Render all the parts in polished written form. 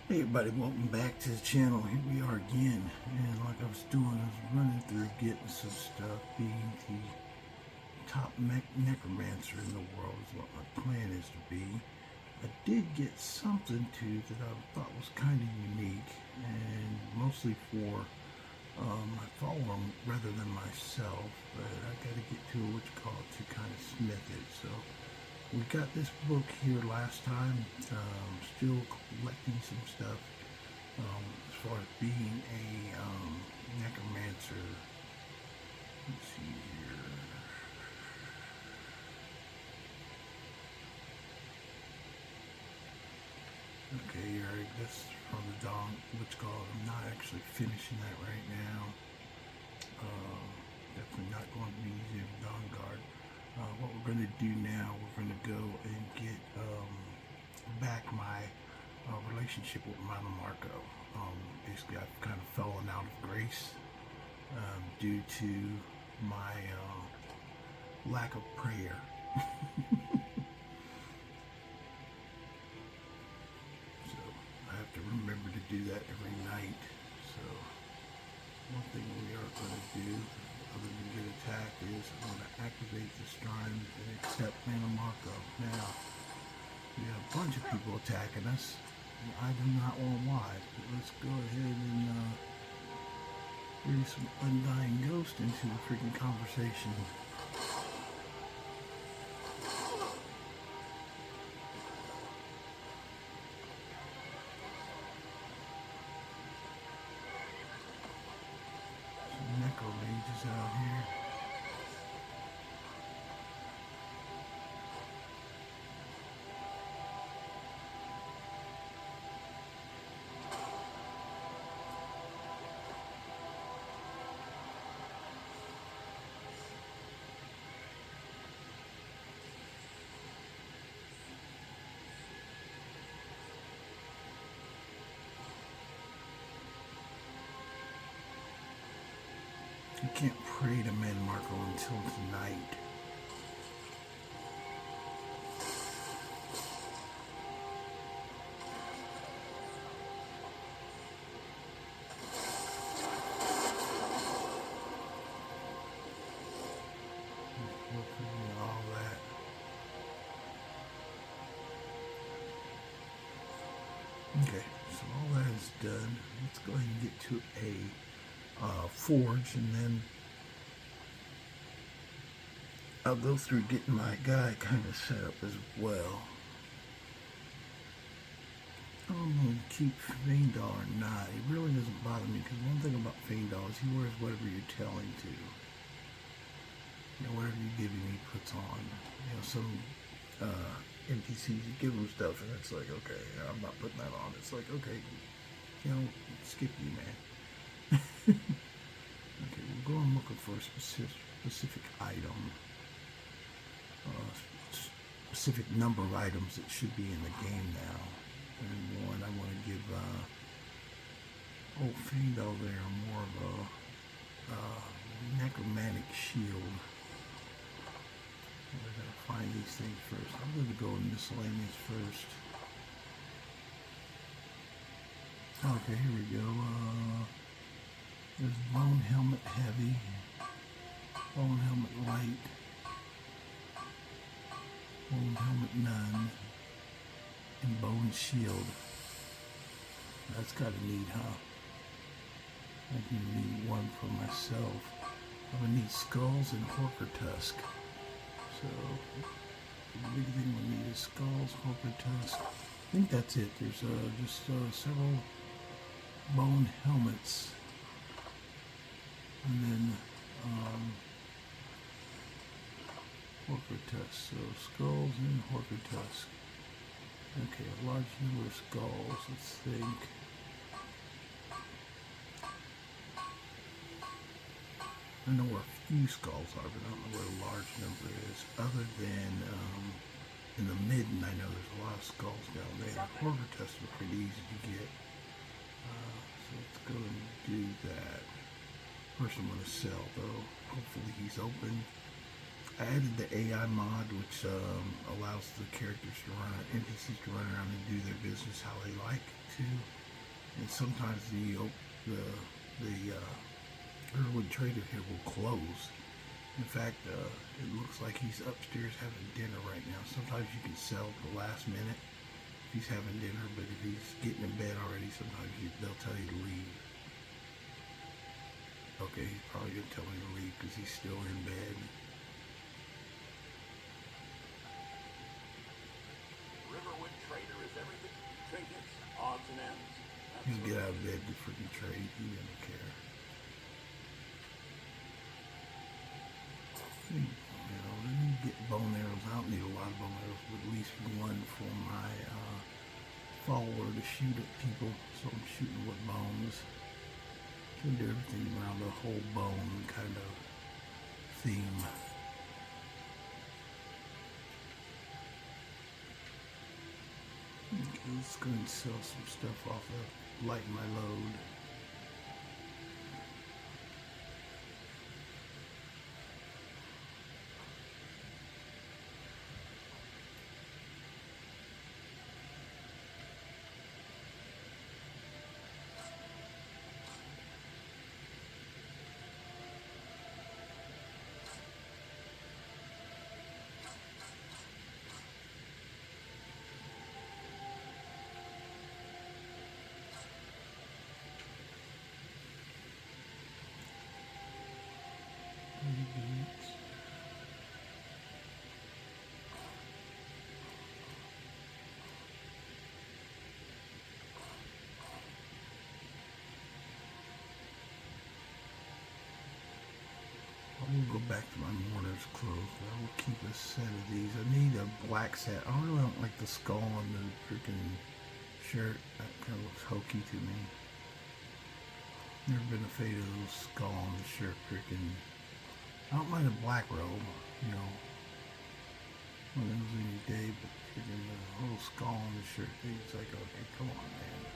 Hey everybody, welcome back to the channel. Here we are again, and like I was doing, I was running through getting some stuff. Being the top necromancer in the world is what my plan is to be. I did get something too that I thought was kind of unique, and mostly for my follower rather than myself, but I got to get to what you call it to kind of smith it. So we got this book here last time. Still collecting some stuff as far as being a necromancer. Let's see here. Okay, alright, that's from the dawn, what's called. I'm not actually finishing that right now. Definitely not going to be using Dawn Guard. What we're going to do now, we're going to go and get back my relationship with Mannimarco. Basically, I've kind of fallen out of grace due to my lack of prayer. So I have to remember to do that every night. So one thing we are going to do, other than get attacked, is I'm going to activate the shrine and accept Mannimarco. Now, we have a bunch of people attacking us. I do not want why, but let's go ahead and bring some undying ghost into the freaking conversation. Some necro mages out here. I can't pray to Mannimarco until tonight. All that. Okay, so all that is done. Let's go ahead and get to a forge, and then I'll go through getting my guy kind of set up as well. I don't know if keep Favour or not. It really doesn't bother me, because one thing about Favour is he wears whatever you're telling to. You know, whatever you give him, he puts on. You know, some NPCs, you give them stuff, and it's like, okay, I'm not putting that on. It's like, okay, you know, skip you, man. Okay, we're going looking for a specific item, specific number of items that should be in the game now. And one, I want to give old Favour there more of a necromantic shield. We're going to find these things first. I'm going to go in miscellaneous first. Okay, here we go. There's bone helmet heavy, bone helmet light, bone helmet none, and bone shield. That's kind of neat, huh? I can need one for myself. I'm gonna need skulls and horker tusk. So the big thing we need is skulls, horker tusk. I think that's it. There's just several bone helmets. And then horker tusk, so skulls and horker tusk. Okay, a large number of skulls, let's think. I know where a few skulls are, but I don't know what a large number is. Other than in the midden, I know there's a lot of skulls down there. Horker tusks are pretty easy to get. So let's go and do that. First I'm going to sell though. Hopefully he's open. I added the AI mod, which allows the characters to run, NPCs to run around and do their business how they like to. And sometimes the Erwood trader here will close. In fact, it looks like he's upstairs having dinner right now. Sometimes you can sell at the last minute if he's having dinner, but if he's getting in bed already, sometimes they'll tell you to leave. Okay, he's probably going to tell me to leave because he's still in bed. Riverwood trader is everything. Trinkets, odds and ends. He'll get out of bed to freaking trade. He doesn't care. You know, let me get bone arrows. I don't need a lot of bone arrows, but at least one for my follower to shoot at people. So I'm shooting with bones. Can do everything around the whole bone kind of theme. Okay, let's go and sell some stuff off of lighten my load. I will go back to my mourner's clothes, but I will keep a set of these. I need a black set. I really don't like the skull on the freaking shirt. That kind of looks hokey to me. Never been a fan of those skull on the shirt freaking. I don't mind a black robe, you know. One of those any day, but freaking a little skull on the shirt thing, it's like, okay, come on, man.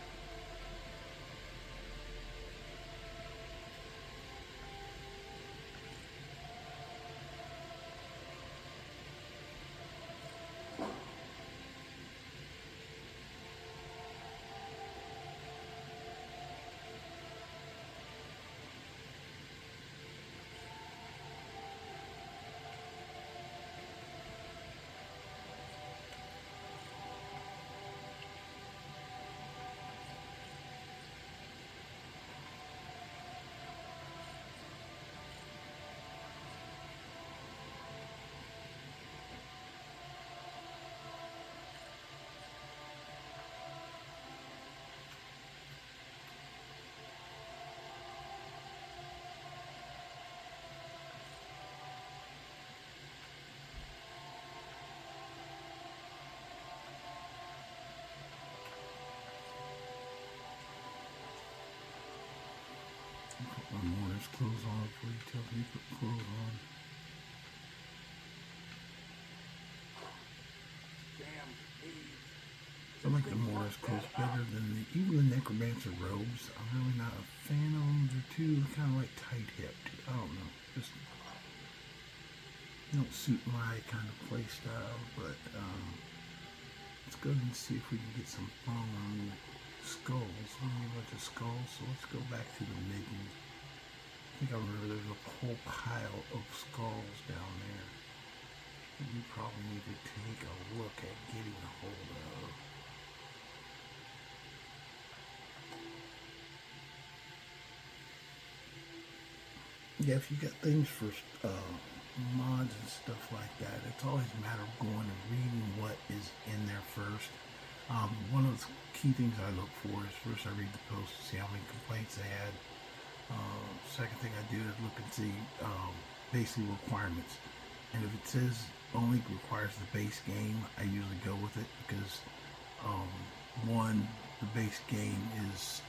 Put my mourner's clothes on before he tells me to put clothes on. I like the mourner's clothes better than even the necromancer robes. I'm really not a fan of them. They're too kind of like tight-hipped. I don't know. Just don't suit my kind of play style. But let's go ahead and see if we can get some bone skulls. We need a bunch of skulls, so let's go back to the midden. I think I remember there's a whole pile of skulls down there that we probably need to take a look at getting a hold of. Yeah, if you got things for mods and stuff like that, it's always a matter of going and reading what is in there first. One of the key things I look for is first I read the post to see how many complaints they had. Second thing I do is look and see basic requirements. And if it says only requires the base game, I usually go with it because one, the base game is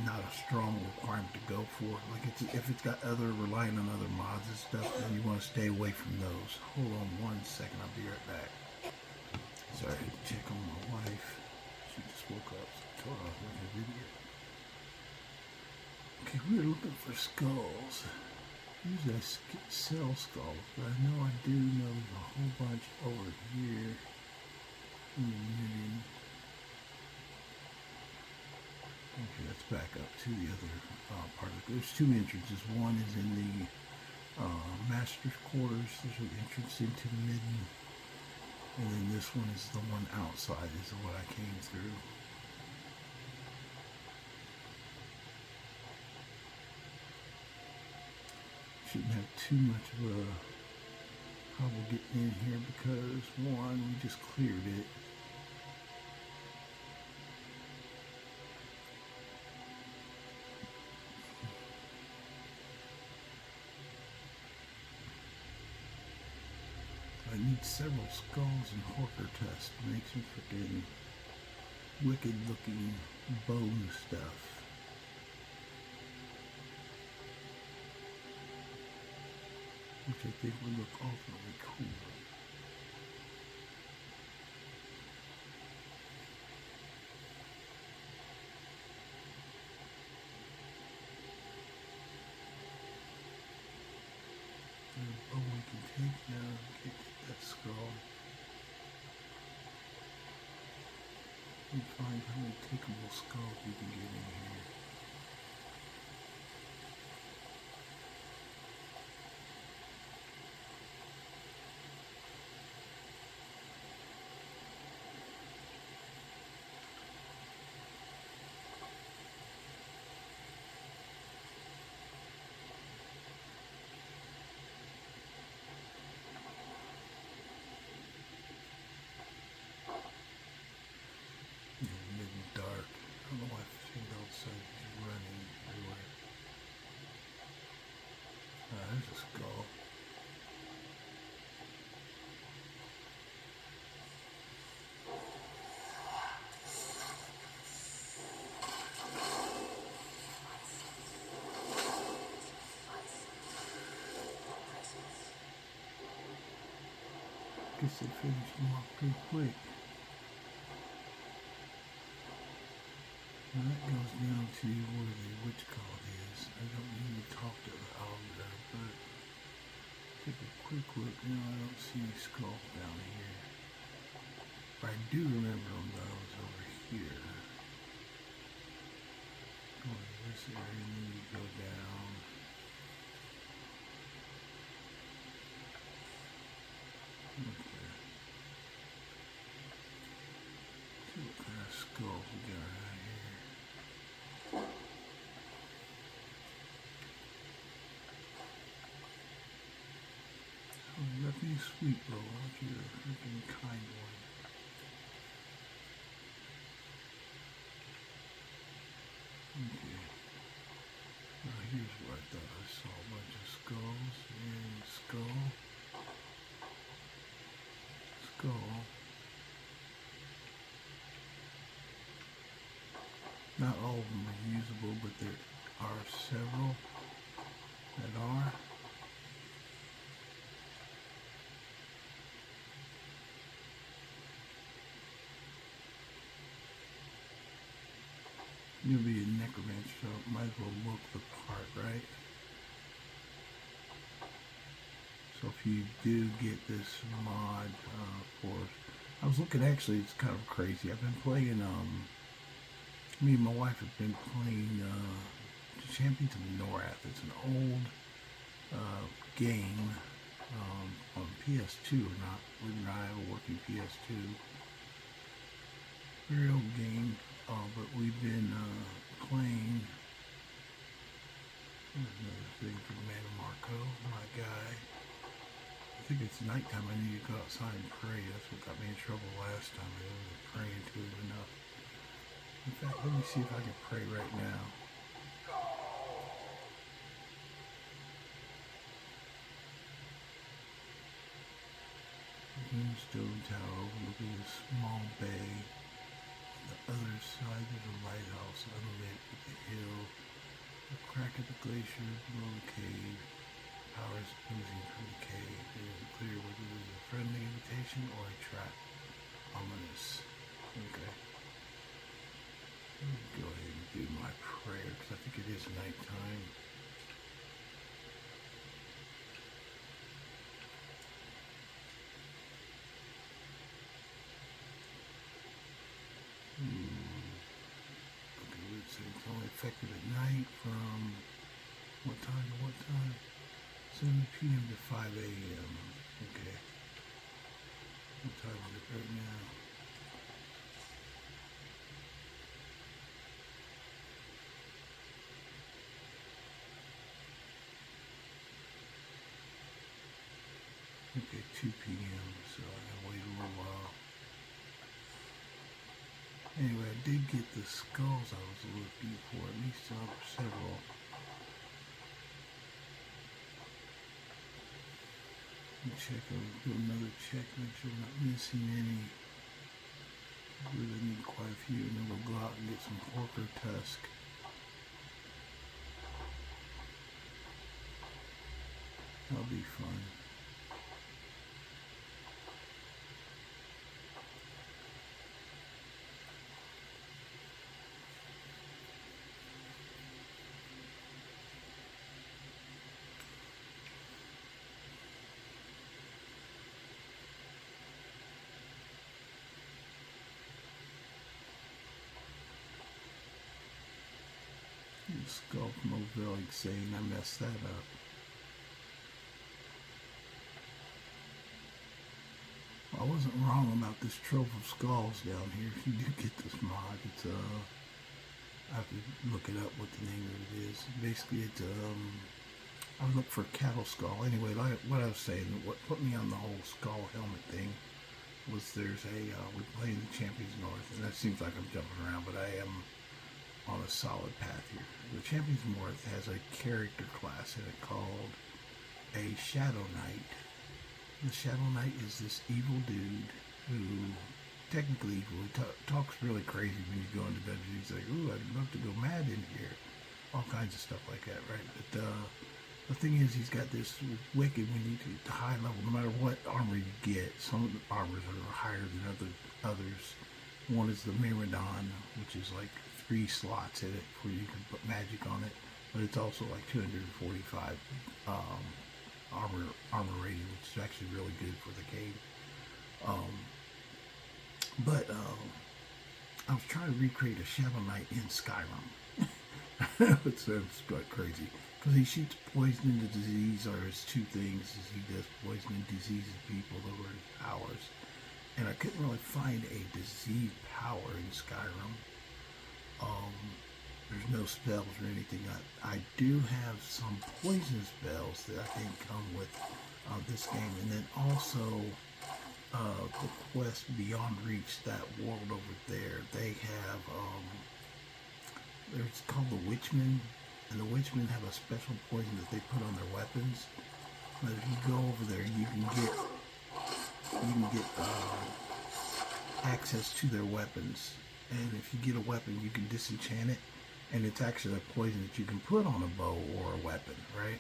not a strong requirement to go for. Like if it's got relying on other mods and stuff, then you want to stay away from those. Hold on 1 second, I'll be right back. Sorry, I had to check on my wife. She just woke up, so I told her I was making a video. Okay, we're looking for skulls. Usually I sell skulls, but I know I do know there's a whole bunch over here in the midden. back up to the other part of it. There's two entrances. One is in the master's quarters. There's an entrance into the midden, and then this one is the one outside. Is what I came through. Shouldn't have too much of a trouble getting in here because one, we just cleared it. I need several skulls and horker tests to make some freaking wicked looking bone stuff. Which I think would look awfully cool. Oh, we can take now, get that skull. And find how many takeable skulls we can get in here. There's a skull. Guess they finished them off pretty quick. Now that goes down to where the witch call is. I don't need to talk to the Alder, but take a quick look. No, I don't see any skulls down here. But I do remember them though, was over here. Go to this area and then you go down. Okay. See what kind of skulls we got out here. Let me sweet roll. You're a freaking kind one. Okay. Now here's where I thought I saw a bunch of skulls. And skull. Skull. Not all of them are usable, but there are several that are. You'll be a necromancer, so might as well look the part, right? So if you do get this mod for, I was looking, actually it's kind of crazy. I've been playing, me and my wife have been playing Champions of Norath. It's an old game on PS2 or not. Believe it or not, I have a working PS2. Very old game. But we've been playing. There's another thing from Mannimarco, my guy. I think it's nighttime. I need to go outside and pray. That's what got me in trouble last time. I wasn't praying to him enough. In fact, let me see if I can pray right now. Moonstone Tower overlooking a small bay. On the other side there's a lighthouse unlit with the hill, a crack at the glacier below the cave. Power is oozing from the cave. It isn't clear whether it is a friendly invitation or a trap. Ominous. Okay. Let me go ahead and do my prayer because I think it is nighttime. Okay, let's see, it's only effective at night from what time to what time? 7 p.m. to 5 a.m. Okay. What time is it right now? Okay, 2 p.m. So I gotta wait a little while. Anyway, I did get the skulls I was looking for, at least several. Check, I'll do another check, make sure I'm not missing any. I really need quite a few, and then we'll go out and get some porker tusk. That'll be fun. Skull from Overhaul saying I messed that up. I wasn't wrong about this trove of skulls down here. If you do get this mod, it's I have to look it up what the name of it is. Basically, it's I look for cattle skull. Anyway, like what I was saying, what put me on the whole skull helmet thing was there's a we play in the Champions North, and that seems like I'm jumping around, but I am on a solid path here. The Champions North has a character class in it called a Shadow Knight. The Shadow Knight is this evil dude who, technically evil, he talks really crazy when you go into dungeons. He's like, ooh, I'd love to go mad in here. All kinds of stuff like that, right? But the thing is, he's got this wicked, when you get to high level, no matter what armor you get, some armors are higher than others. One is the Myrmidon, which is like 3 slots in it where you can put magic on it, but it's also like 245 armor rating, which is actually really good for the game. I was trying to recreate a Shadow Knight in Skyrim. It sounds quite crazy because he shoots poison into disease, or his 2 things is he does poison and diseases people over his powers. And I couldn't really find a disease power in Skyrim. There's no spells or anything. I do have some poison spells that I think come with this game, and then also the quest Beyond Reach, that world over there. They have it's called the Witchmen, and the Witchmen have a special poison that they put on their weapons. But if you go over there, you can get access to their weapons. And if you get a weapon, you can disenchant it, and it's actually a poison that you can put on a bow or a weapon, right?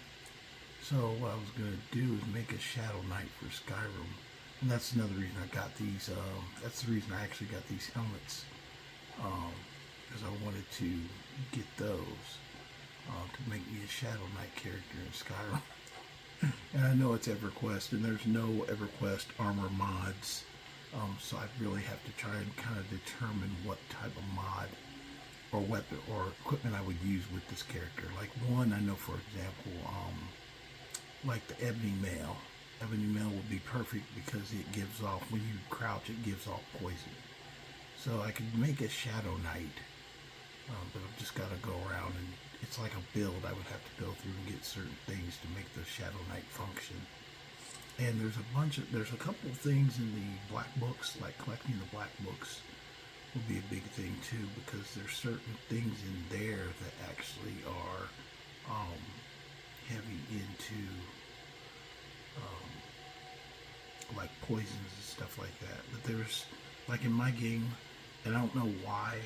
So what I was going to do is make a Shadow Knight for Skyrim, and that's another reason I got these. That's the reason I actually got these helmets, because I wanted to get those to make me a Shadow Knight character in Skyrim. And I know it's EverQuest, and there's no EverQuest armor mods. So I really have to try and kind of determine what type of mod or weapon or equipment I would use with this character. Like one, I know for example, like the Ebony Mail. Ebony Mail would be perfect because it gives off, when you crouch, it gives off poison. So I could make a Shadow Knight, but I've just got to go around, and it's like a build. I would have to go through and get certain things to make the Shadow Knight function. And there's a couple of things in the black books, like collecting the black books will be a big thing too, because there's certain things in there that actually are heavy into like poisons and stuff like that. But there's, like in my game, and I don't know why,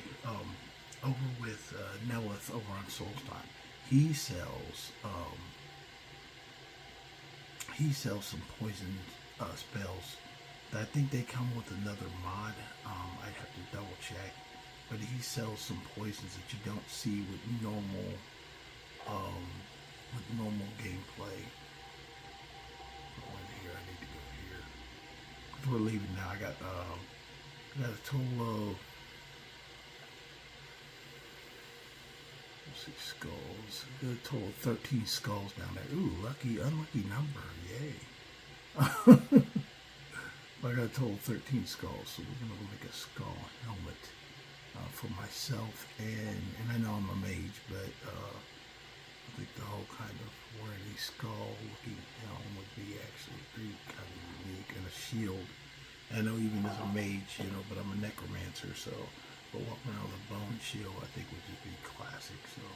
over with Nameless over on Soulstime, he sells some poison spells that I think they come with another mod. I'd have to double check, but he sells some poisons that you don't see with normal gameplay. Here, I need to go here. We're leaving now. I got a total of 6 skulls. Got a total of 13 skulls down there. Ooh, lucky, unlucky number. Yay. I got a total of 13 skulls, so we're going to make a skull helmet for myself. And I know I'm a mage, but I think the whole kind of wearing a skull-looking helm would be actually pretty kind of unique. And a shield. I know even as a mage, you know, but I'm a necromancer, so but walking around with a bone shield, I think would just be classic. So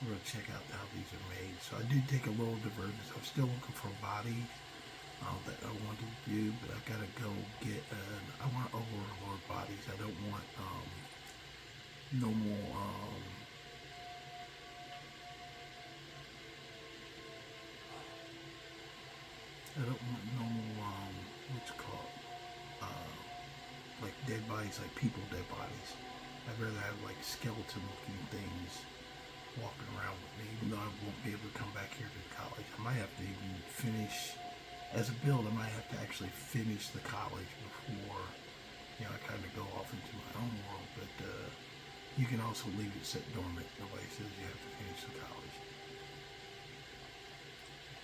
we're going to check out how these are made. So I do take a little divergence. I'm still looking for bodies that I want to do, but I got to go get, I want overlord bodies. I don't want normal, what's it called? Like dead bodies, like people dead bodies. I'd rather have like skeleton looking things walking around with me, even though I won't be able to come back here to the college. I might have to even finish, as a build, I might have to actually finish the college before, you know, I kind of go off into my own world, but you can also leave it set dormant. Nobody says you have to finish the college.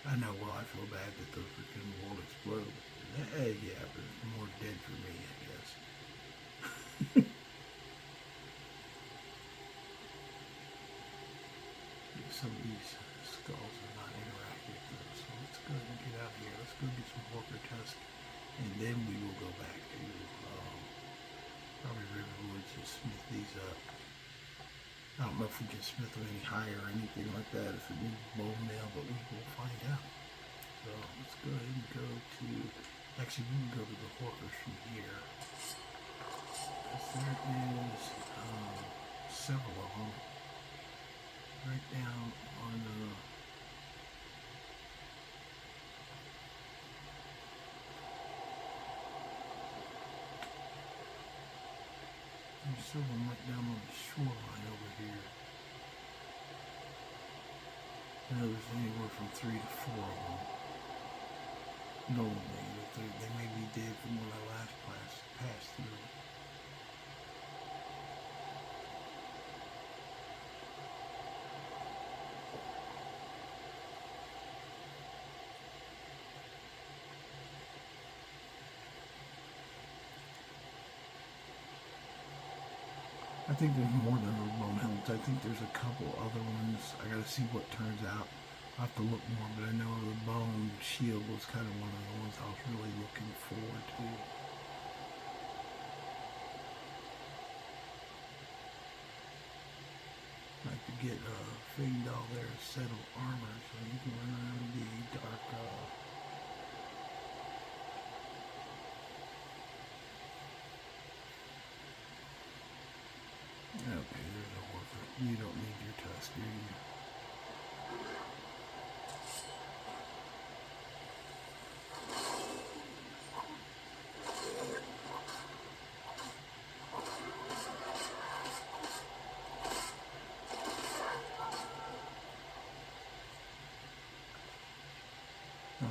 I know, well, I feel bad that the freaking world exploded. Yeah, but it's more dead for me, I guess. Some of these skulls are not interactive though, so let's go ahead and get out of here. Let's go get some Walker Tusk, and then we will go back to probably Riverwoods and smith these up. I don't know if we can smith them any higher or anything like that, if it needs bone nail, but we will find out. So let's go ahead and go to, actually we can go to the Horkers from here, because there is several of them right down on there's several right down on the shoreline over here. I know there's anywhere from 3 to 4 of them. Normally, they may be dead from when I last passed through. I think there's more than a bone helmet. I think there's a couple other ones. I gotta see what turns out. I'll have to look more, but I know the bone shield was kind of one of the ones I was really looking forward to. I like to get Fade all their set of armor so you can run around the dark okay, there's a worker. You don't need your tusk, do you?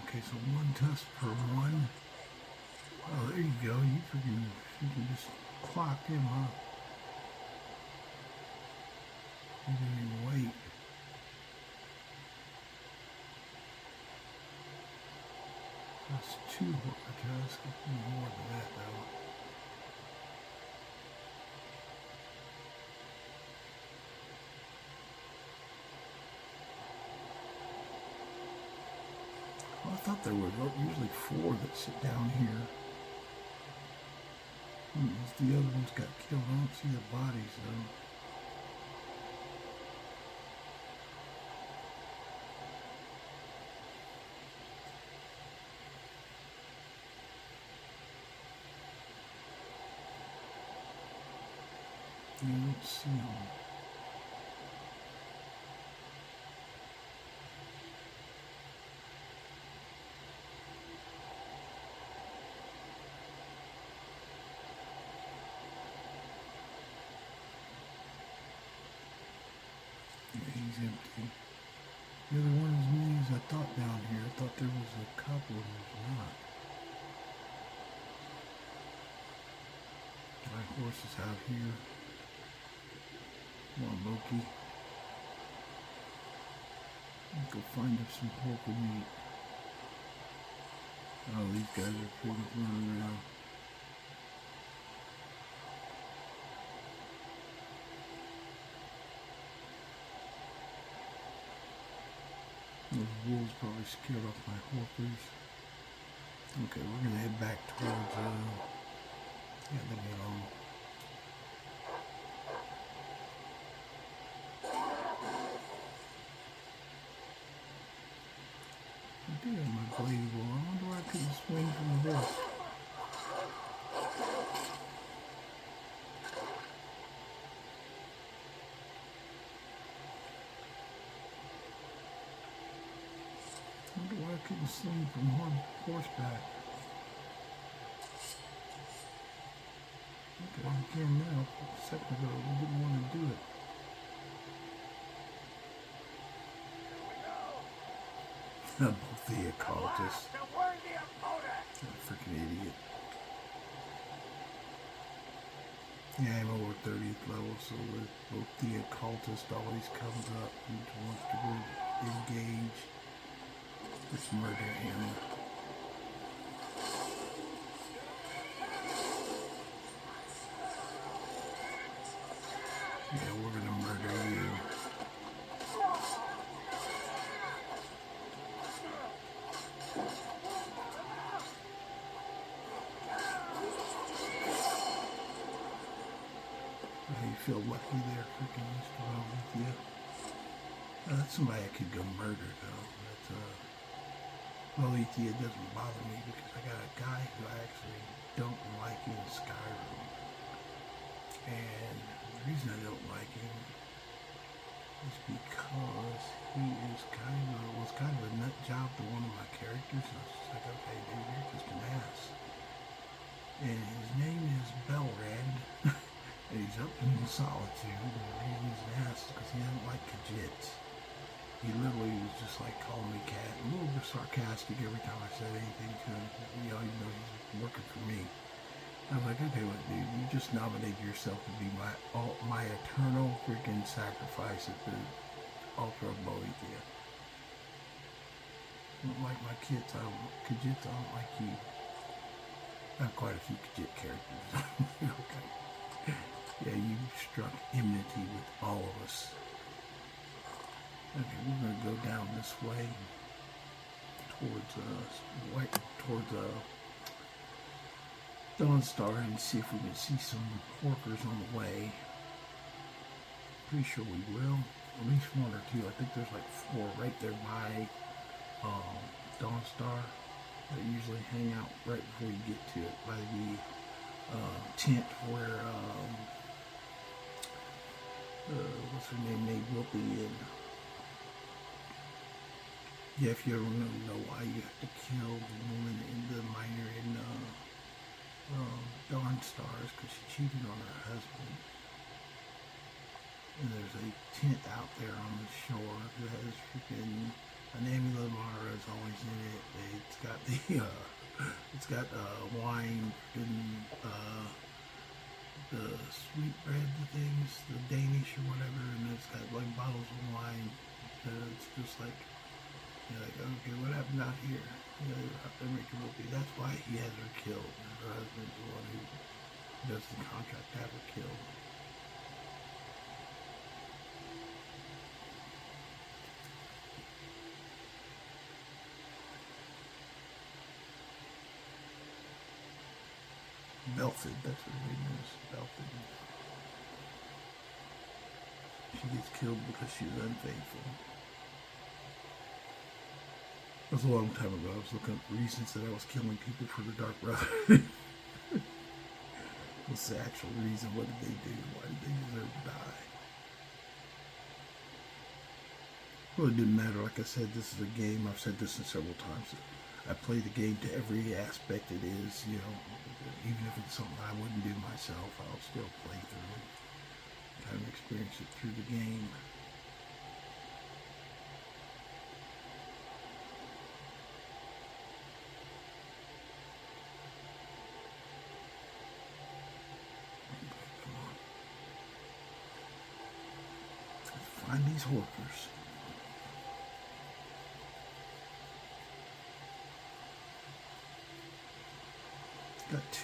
Okay, so 1 tusk per 1. Oh, there you go. You can just clock him, huh? You didn't even wait. That's 2 Horker tusks. More than that, though. Well, I thought there were usually 4 that sit down here. The other ones got killed. I don't see the bodies, though. I don't see them. Yeah, he's empty. The other one as many as I thought down here. I thought there was a couple and there's not. My horse is out here. Come on, Loki. Let's go find us some pork meat. Oh, these guys are pretty running around. Those wolves probably scared off my horkers. Okay, we're gonna head back towards, yeah, leave me alone. I do have my blade roll. I wonder why I couldn't swing from the horse. I wonder why I couldn't swing from horseback. Okay, I can now. A second ago, I didn't want to do it. Both the occultists. Freaking idiot. Yeah, I'm over 30th level, so both the occultist always comes up and wants to engage. Let's murder him. Yeah, we're gonna murder you. You feel lucky there, freaking Mr. With you. That's somebody I could go murder though. Well, it doesn't bother me because I got a guy who I actually don't like in Skyrim. And the reason I don't like him is because he is was kind of a nut job to one of my characters. And I was just like, okay, dude, you're just an ass. And his name is Belrand. And he's up in solitude. And the reason he's an ass is because he doesn't like Khajiits. He literally was just like calling me cat, a little bit sarcastic every time I said anything to him. You know, even though he's working for me. I was like, okay, well, dude, you just nominated yourself to be my eternal freaking sacrifice at the altar of Boethia. I don't like my kids. Khajiits, I don't like you. I have quite a few Khajiit characters. Okay. Yeah, you struck enmity with all of us. Okay, we're going to go down this way towards Dawnstar and see if we can see some porkers on the way. Pretty sure we will. At least one or two. I think there's like 4 right there by Dawnstar that usually hang out right before you get to it, by the tent where what's her name? They will be in. Yeah, if you ever want to know why you have to kill the woman in the miner in Dawnstar, is because she cheated on her husband. And there's a tent out there on the shore that has freaking Nameless is always in it. It's got wine and the sweet bread, the things, the Danish or whatever, and it's got like bottles of wine. It's just like. You're like, okay, what happened out here? You know, out there making movie. That's why he has her killed. Her husband's the one who does the contract to have her killed. Belford, that's what her name is. Belford. She gets killed because she was unfaithful. That was a long time ago. I was looking up reasons that I was killing people for the Dark Brotherhood. What's the actual reason? What did they do? Why did they deserve to die? Well, it didn't matter. Like I said, this is a game. I've said this several times. I play the game to every aspect it is. You know, even if it's something I wouldn't do myself, I'll still play through it. Kind of experience it through the game. Find these horkers.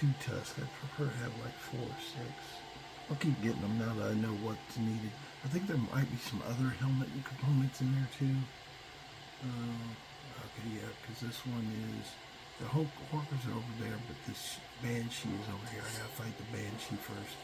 2 tusks. I prefer to have like 4 or 6. I'll keep getting them now that I know what's needed. I think there might be some other helmet components in there too. Okay, yeah, because this one is, the Horkers are over there, but this Banshee is over here. I gotta fight the Banshee first.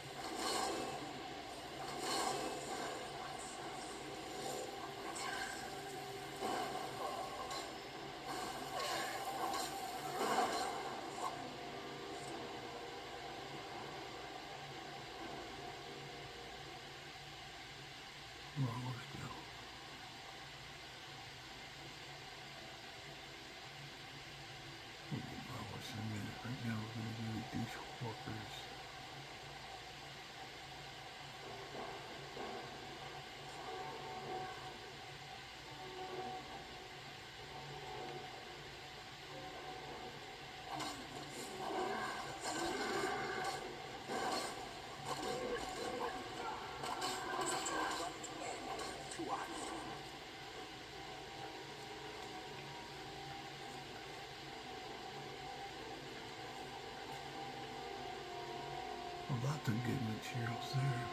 Lots of good materials there.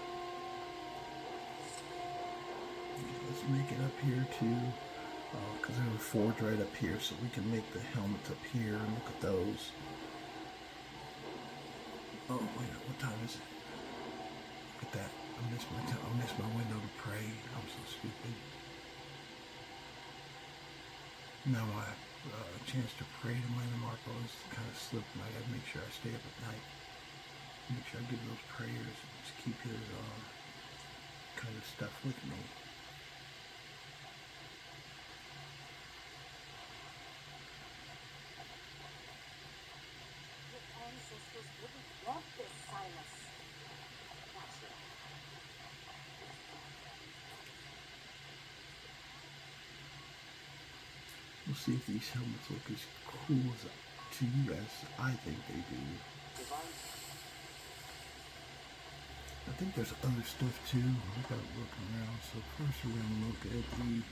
Okay, let's make it up here too, because there's a forge right up here, so we can make the helmets up here and look at those. Oh wait, what time is it? Look at that! I missed my window to pray. I'm so stupid. Now my chance to pray to Mannimarco is kind of slipped, and I gotta make sure I stay up at night. Make sure I give those prayers, just keep his kind of stuff with me. Your ancestors wouldn't want this, Silas. We'll see if these helmets look as cool as to you as I think they do. I think there's other stuff too. I got looking around. So first we're going to look at the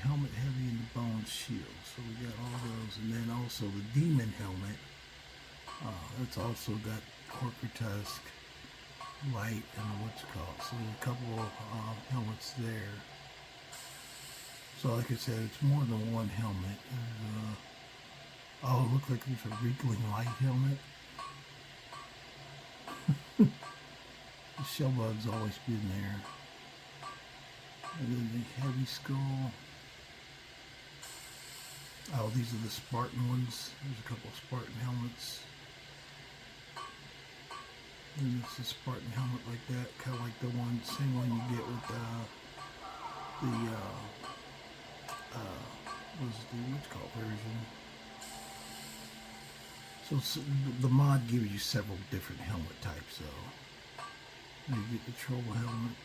helmet heavy and the bone shield. So we got all those, and then also the demon helmet. That's also got Horker tusk, light, and what's it called. So there's a couple of helmets there. So like I said, it's more than one helmet. Oh, it looks like there's a Reekling light helmet. The shellbug's always been there. And then the heavy skull. Oh, these are the Spartan ones. There's a couple of Spartan helmets. And it's a Spartan helmet like that, kind of like the one, same one you get with what's it called, version. So the mod gives you several different helmet types, though. You get the troll helmet.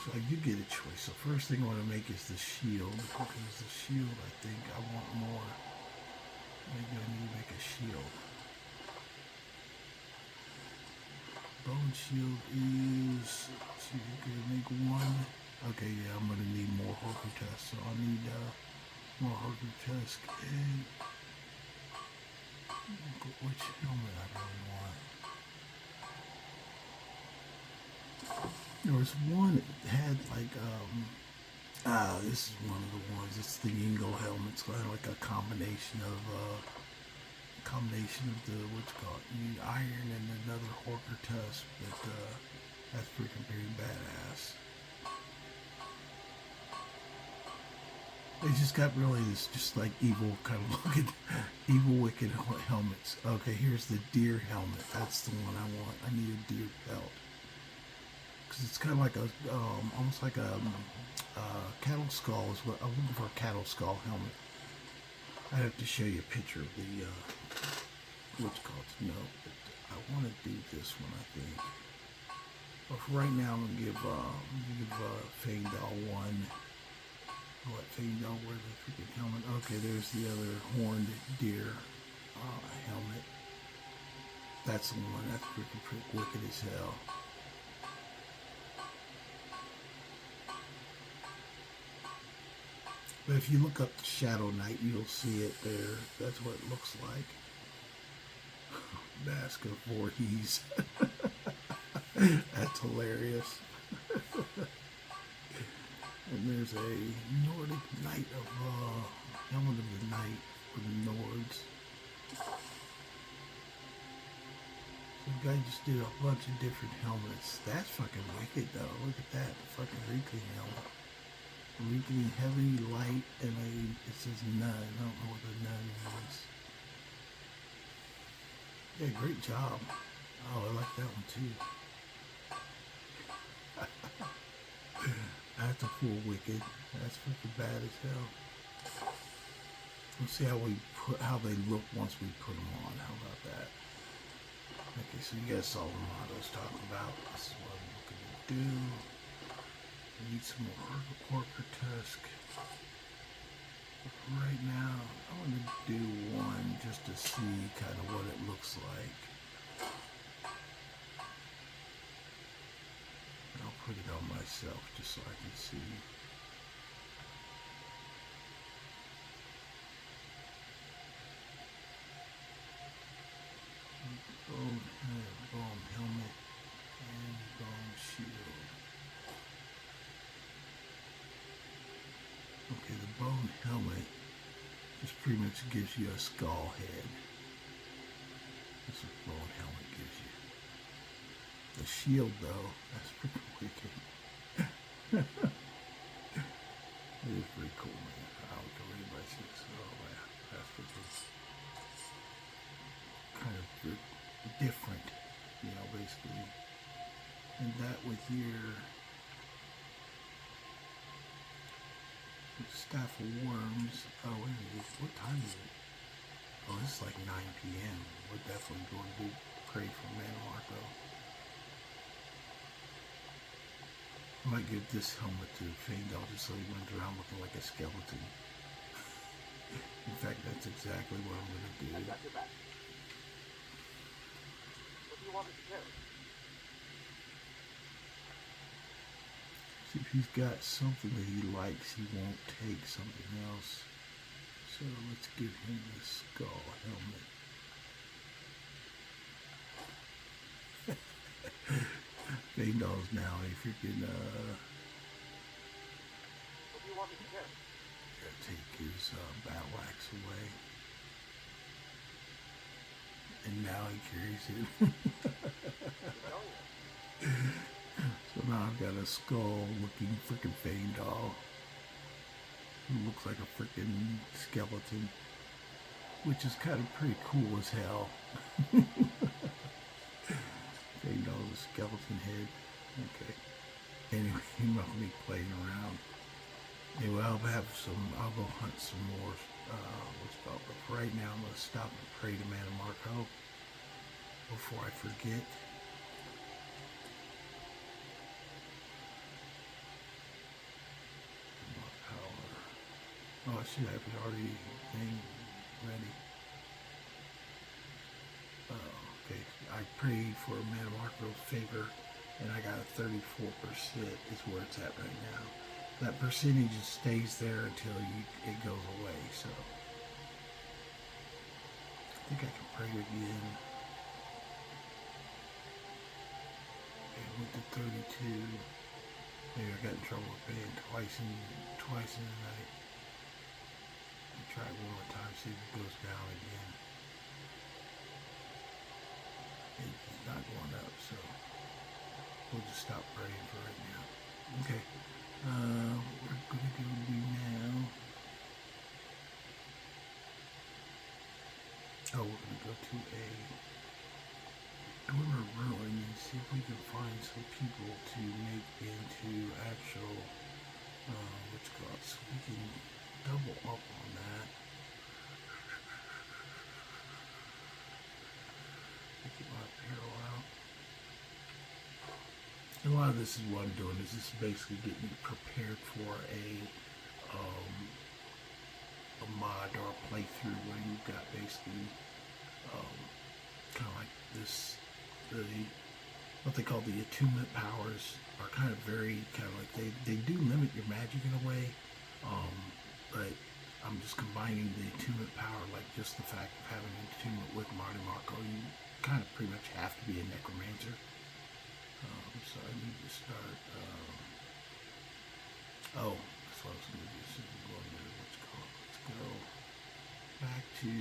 So you get a choice. So first thing I want to make is the shield, because the shield, I think I want more. Maybe I need to make a shield. Bone shield is, let's see, you can make one. Okay, yeah, I'm going to need more Horker tusk, so I need more Horker tusk, and which helmet I really want. There was one that had like, this is one of the ones, it's the Ingo helmet. It's kind of like a combination of the, what's it called, you need iron and another Horker tusk, but that's freaking pretty badass. They just got really this just like evil kind of looking, evil wicked helmets. Okay, here's the deer helmet. That's the one I want. I need a deer belt. Because it's kind of like a, almost like a cattle skull is what, I'm looking for a cattle skull helmet. I'd have to show you a picture of the, what's called to know, but I want to do this one, I think. But for right now, I'm going to give Fangdal one. Let Fangdal wear the freaking helmet. Okay, there's the other horned deer helmet. That's the one. That's freaking wicked as hell. But if you look up Shadow Knight, you'll see it there. That's what it looks like. Mask of Voorhees. That's hilarious. And there's a Nordic Knight of Helmet of the Knight for the Nords. So the guy just did a bunch of different helmets. That's fucking wicked though. Look at that. The fucking Reekling helmet. Reekling heavy, light, and it says none. I don't know what the none means. Yeah, great job. Oh, I like that one too. That's a full wicked. That's fucking bad as hell. Let's see how they look once we put them on. How about that? Okay, so you guys saw the mod I was talking about. This is what I'm looking to do. I need some more Orca Tusk. Right now, I want to do one just to see kind of what it looks like. I'll put it on myself just so I can see. Bone helmet and bone shield. Okay, the bone helmet just pretty much gives you a skull head. That's what bone helmet gives you. The shield, though, that's pretty wicked. It is pretty cool, man. I'll go read by 6. Oh, yeah, that's pretty kind of different, you know, basically. And that with your Staff of Worms. Oh, wait a minute. What time is it? Oh, it's like 9 p.m. We're definitely going to pray for Mannimarco. I might give this helmet to Fangdal just so he runs around looking like a skeleton. In fact, that's exactly what I'm going to do. I got your back. What do you want me to carry? See, if he's got something that he likes, he won't take something else. So let's give him the skull helmet. Fangdal's now a freaking, What do you want me to carry? gotta take his battle axe away. And now he carries it. So now I've got a skull-looking freaking Fangdal who looks like a freaking skeleton, which is kind of pretty cool as hell. Fangdal's skeleton head. Okay. Anyway, enough of me playing around. Anyway, I'll go hunt some more, what's it called, but for right now I'm going to stop and pray to Mannimarco before I forget. Oh, I should have it already ready. Okay, I prayed for Mannimarco's favor, and I got a 34% is where it's at right now. That percentage stays there until it goes away, so. I think I can pray again. Okay, with the 32. Maybe I got in trouble with paying twice in the night. Try it one more time, see if it goes down again. It's not going up, so we'll just stop praying for right now. Okay, what we're gonna go do now. Oh, we're gonna go to a Dormer ruin and see if we can find some people to make into actual, what's it called, so we can double up on that. Get my apparel out. And a lot of this is what I'm doing. Is this basically getting me prepared for a mod or a playthrough where you've got basically kind of like this, what they call the attunement powers are kind of very kind of like they do limit your magic in a way. but I'm just combining the attunement power, like just the fact of having an attunement with Mannimarco. You kind of pretty much have to be a necromancer. So I need to start. Oh, that's what I was going to do. So we're going to let's go back to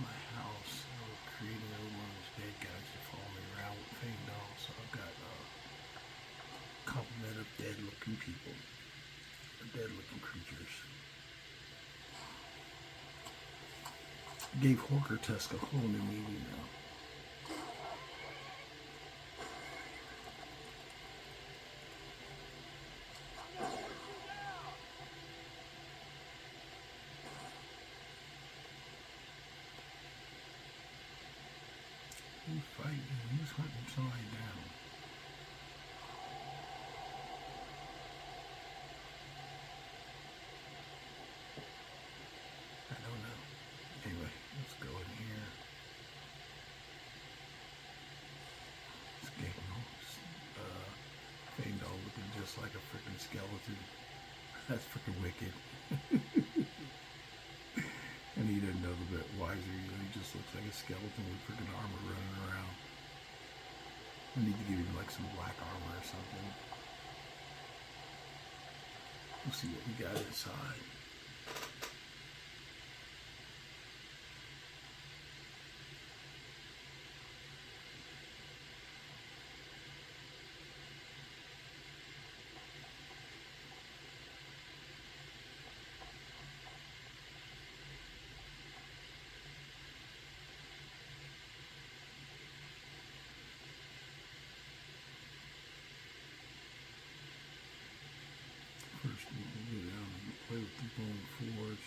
my house. I'll create another one of those dead guys to follow me around with Fangdal. So I've got a complement of dead-looking people, dead-looking creatures. Gave Horker Tusk a whole new meaning now. Who's fighting? Who's hunting somebody down? I don't know. Anyway, let's go in here. It's getting Fangdal looking just like a freaking skeleton. That's freaking wicked. And he didn't know the bit wiser. He just looks like a skeleton with freaking armor running around. I need to give him like some black armor or something. We'll see what we got inside. First, we can go down and play with the bone forge.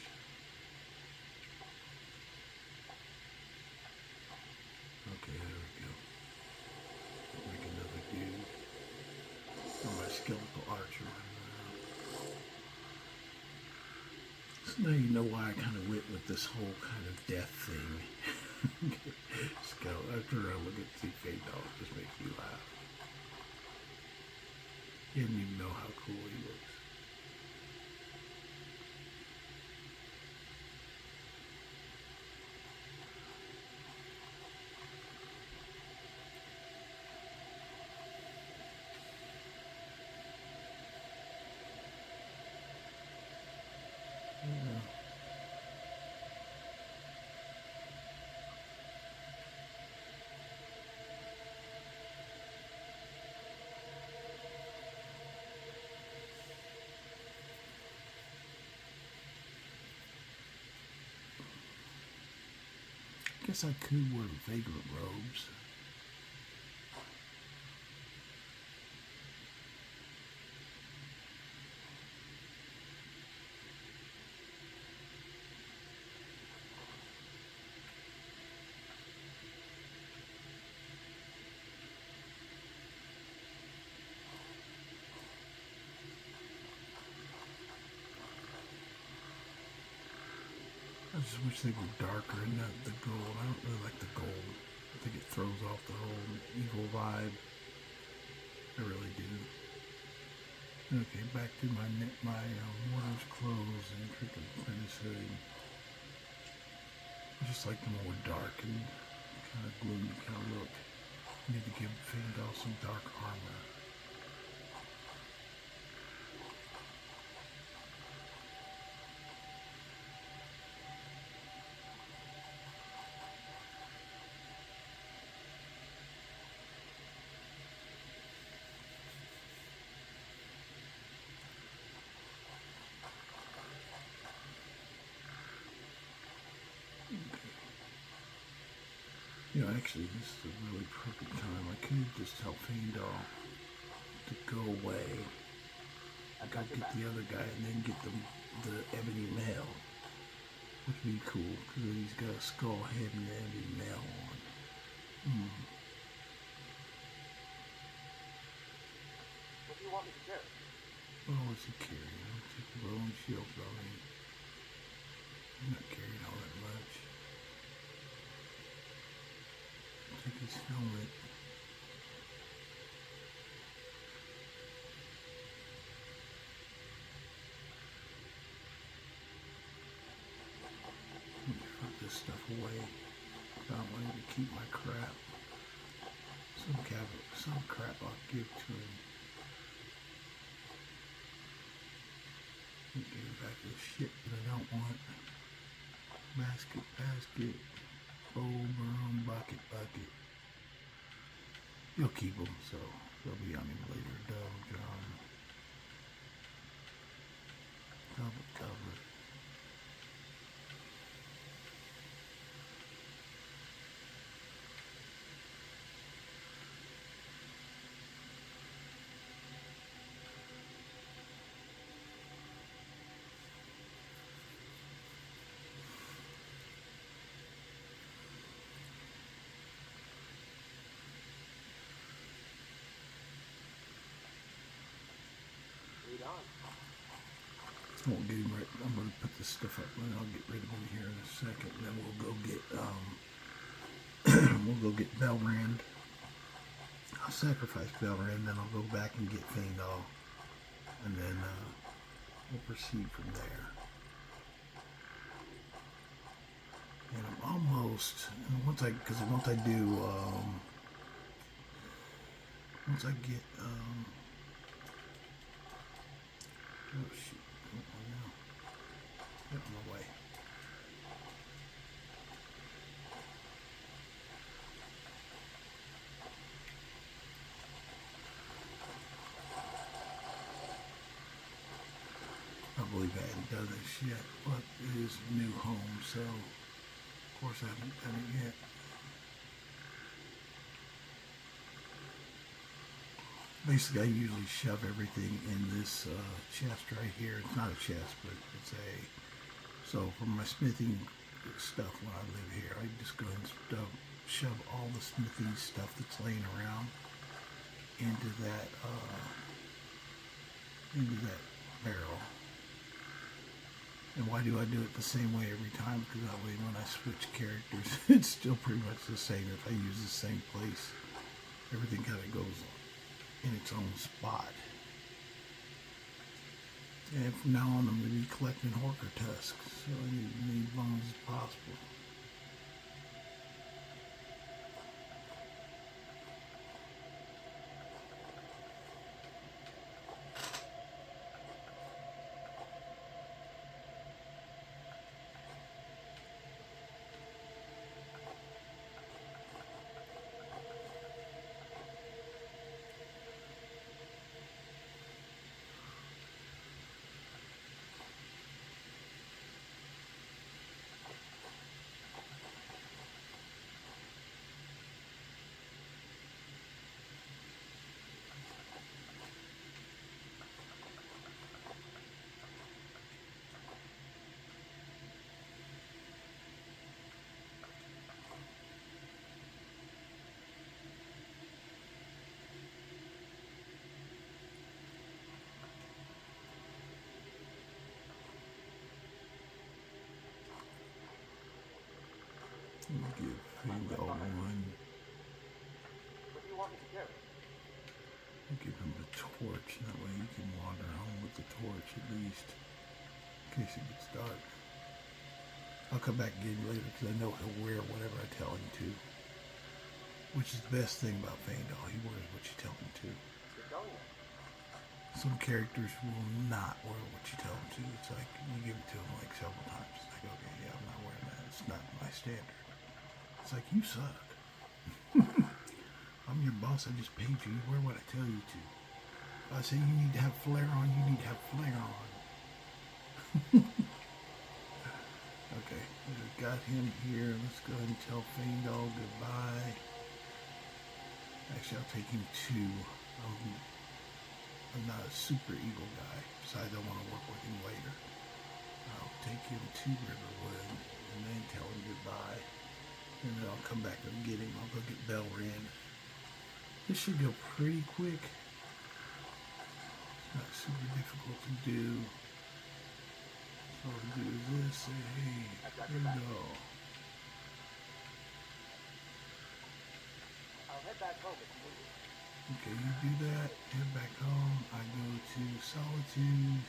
Okay, there we go. Make another dude. Oh, my skeletal archer running around. So now you know why I kind of went with this whole kind of death thing. After I look at the Fangdal, it just makes me laugh. He didn't even know how cool he looks. Guess I could wear vagrant robes. I just wish they were darker and not the gold. I don't really like the gold. I think it throws off the whole evil vibe. I really do. Okay, back to my mortar's clothes and freaking apprentice hood. I just like the more dark and kind of gloomy kind of look. I need to give Fangdal some dark armor. You know, actually, this is a really perfect time. I could just tell Fangdal to go away. I gotta get the other guy and then get the ebony mail, which would be cool because he's got a skull head and ebony mail on. What do you want me to carry? Oh, what's he carrying? I'll take the bow and shield probably. I'm not carrying all that much. Take his helmet. this stuff away. I don't want him to keep my crap. Some crap I'll give to him. Give him back the shit that I don't want. Basket. Bowl, broom, bucket. You'll keep them, so they'll be on him later. Double drum. Double cover. I won't get him right. I'm going to put this stuff up and I'll get rid of him here in a second. And then we'll go get Belrand. I'll sacrifice Belrand, then I'll go back and get Fendal. And then we'll proceed from there. And I'm almost, and once I get, oh shoot, oh no, get in my way. I believe I haven't done this yet, but it is a new home, so of course I haven't done it yet. Basically, I usually shove everything in this chest right here. It's not a chest, but it's so for my smithing stuff when I live here, I just go and shove all the smithing stuff that's laying around into that barrel. And why do I do it the same way every time? Because that way when I switch characters, it's still pretty much the same. If I use the same place, everything kind of goes in its own spot. And from now on, I'm going to be collecting Horker tusks, so I need as many bones as possible. Give Fendal one. What do you want me to do? I'll give him the torch, that way he can wander home with the torch at least, in case it gets dark. I'll come back and get him later because I know he'll wear whatever I tell him to. Which is the best thing about Fendal, he wears what you tell him to. You're going there. Some characters will not wear what you tell them to. It's like, you give it to them like several times. It's like, okay, yeah, I'm not wearing that. It's not my standard. It's like, you suck. I'm your boss, I just paid you. You wear what I tell you to. If I say you need to have flare on, you need to have flare on. Okay, we got him here. Let's go ahead and tell Fendal goodbye. Actually, I'll take him to, I'm not a super evil guy. Besides, I want to work with him later. I'll take him to Riverwood and then tell him goodbye. And then I'll come back and get him. I'll go get Belrand. This should go pretty quick. It's not super difficult to do. So I'll do this. Say, hey, here we go. I'll head back home if you need me. Okay, you do that. Head back home. I go to Solitude.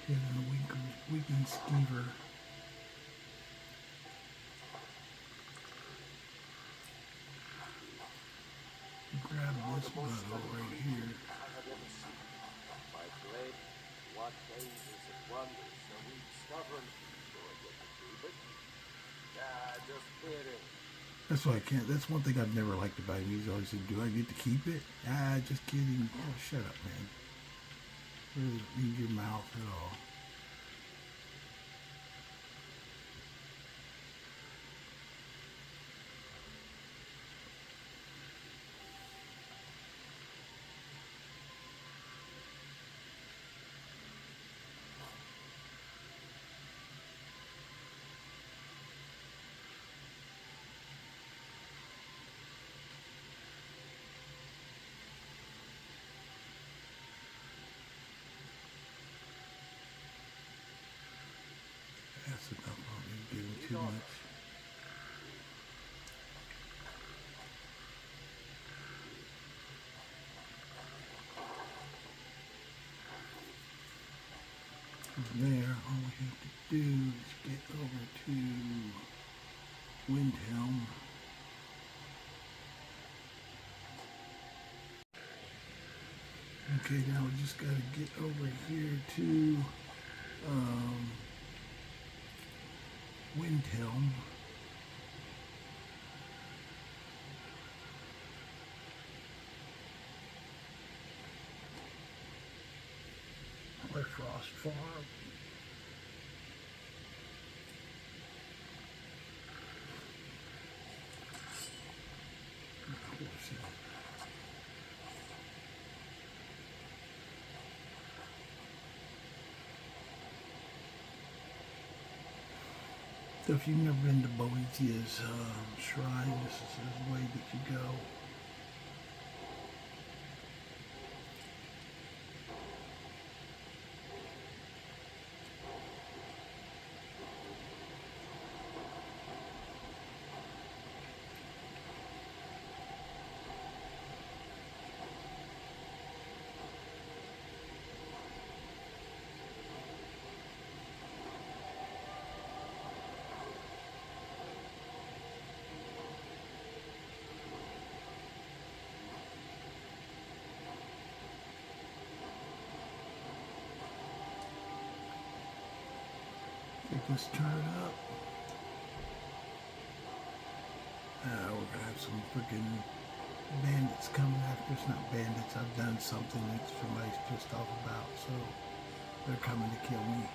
Get a weekend skeever. Grab this bottle right here. My blade, what dangers and wonders shall we discover? Do I get to keep it? Just kidding. That's why I can't. That's one thing I've never liked about him. He's always said, "Do I get to keep it?" Just kidding. Oh, shut up, man. Really don't need your mouth at all. That's enough. I don't need to give him too much. From there, all we have to do is get over to Windhelm. Okay, now we just got to get over here to Windhelm. Or Frost Farm. So if you've never been to Boetia's shrine, this is the way that you go. Let's turn it up. We're gonna have some freaking bandits coming after us. Not bandits, I've done something that somebody's pissed off about, so they're coming to kill me.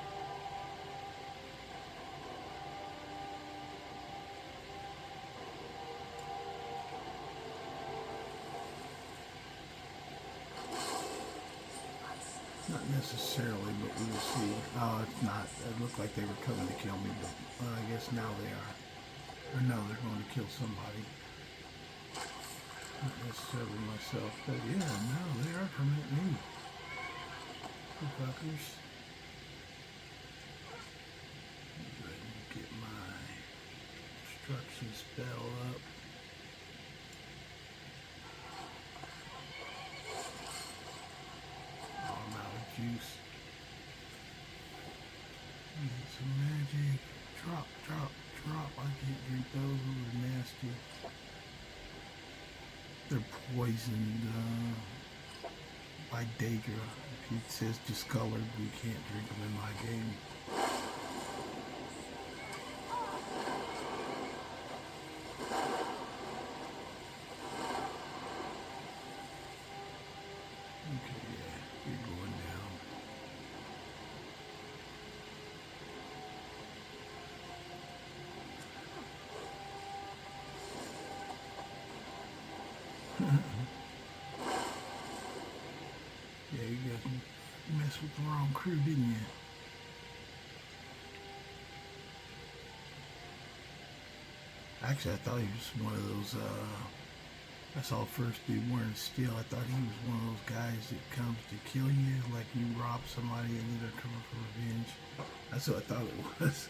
Not necessarily, but we'll see. Oh, it's not. It looked like they were coming to kill me, but I guess now they are. Or no, they're going to kill somebody. Not necessarily myself, but yeah, no, they are coming at me. You fuckers. Go ahead and get my destruction spell up. Juice. Need some magic. Drop, drop, drop. I can't drink those. Those are nasty. They're poisoned by Daedra. If it says discolored, we can't drink them in my game. Yeah, you guys messed with the wrong crew, didn't you? Actually, I thought he was one of those, I saw first dude wearing steel. I thought he was one of those guys that comes to kill you, like you rob somebody and then they're coming for revenge. That's what I thought it was.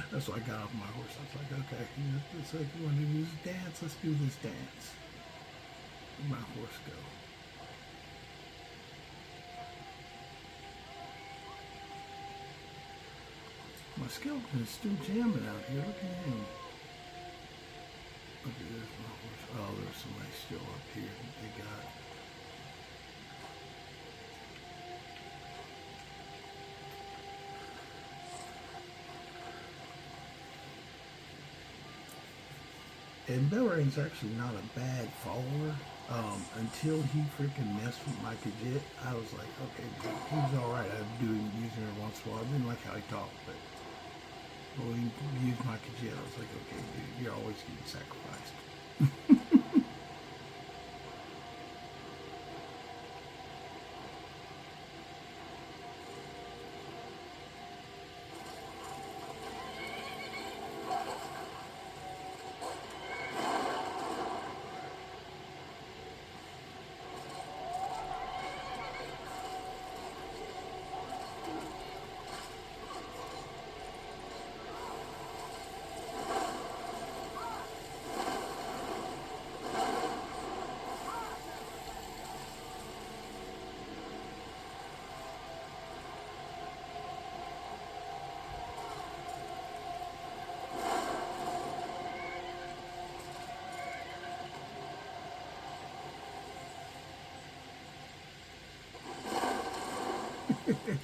That's why I got off my horse. I was like, okay, it's like you want to do this dance, let's do this dance. Where'd my horse go? My skeleton is still jamming out here. Look at him. Okay, there's my horse. Oh, there's somebody still up here that they got. And Belrain's actually not a bad follower. Until he freaking messed with my Khajiit, I was like, okay, dude, he was alright. I'd do using her once in a while. I didn't like how he talked, but when he used my Khajiit, I was like, okay, dude, you're always getting sacrificed.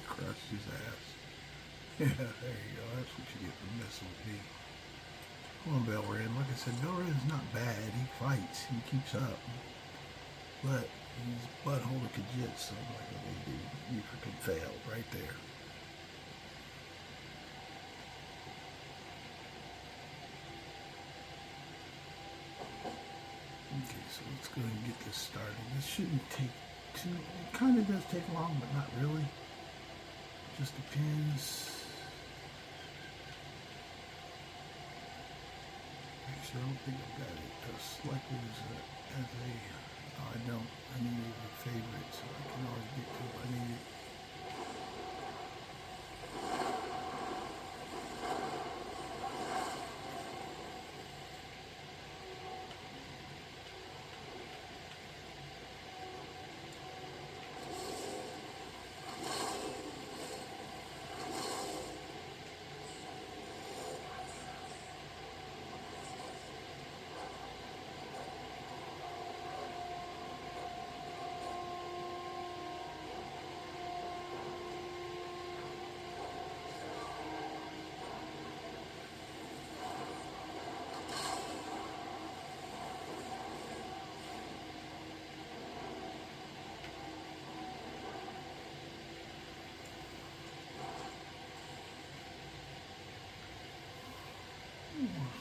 Crushed his ass. Yeah, there you go. That's what you get for messing with me. Come on, Belrain. Like I said, Belrain's not bad. He fights. He keeps up. But he's butthole to Khajiit, so I'm like, okay, dude, you freaking failed right there. Okay, so let's go ahead and get this started. This shouldn't take too... It kind of does take long, but not really. Just depends. Actually, I don't think I've got it selected as a oh, I don't. I need it as a favorite, so I can always get to it if I need it.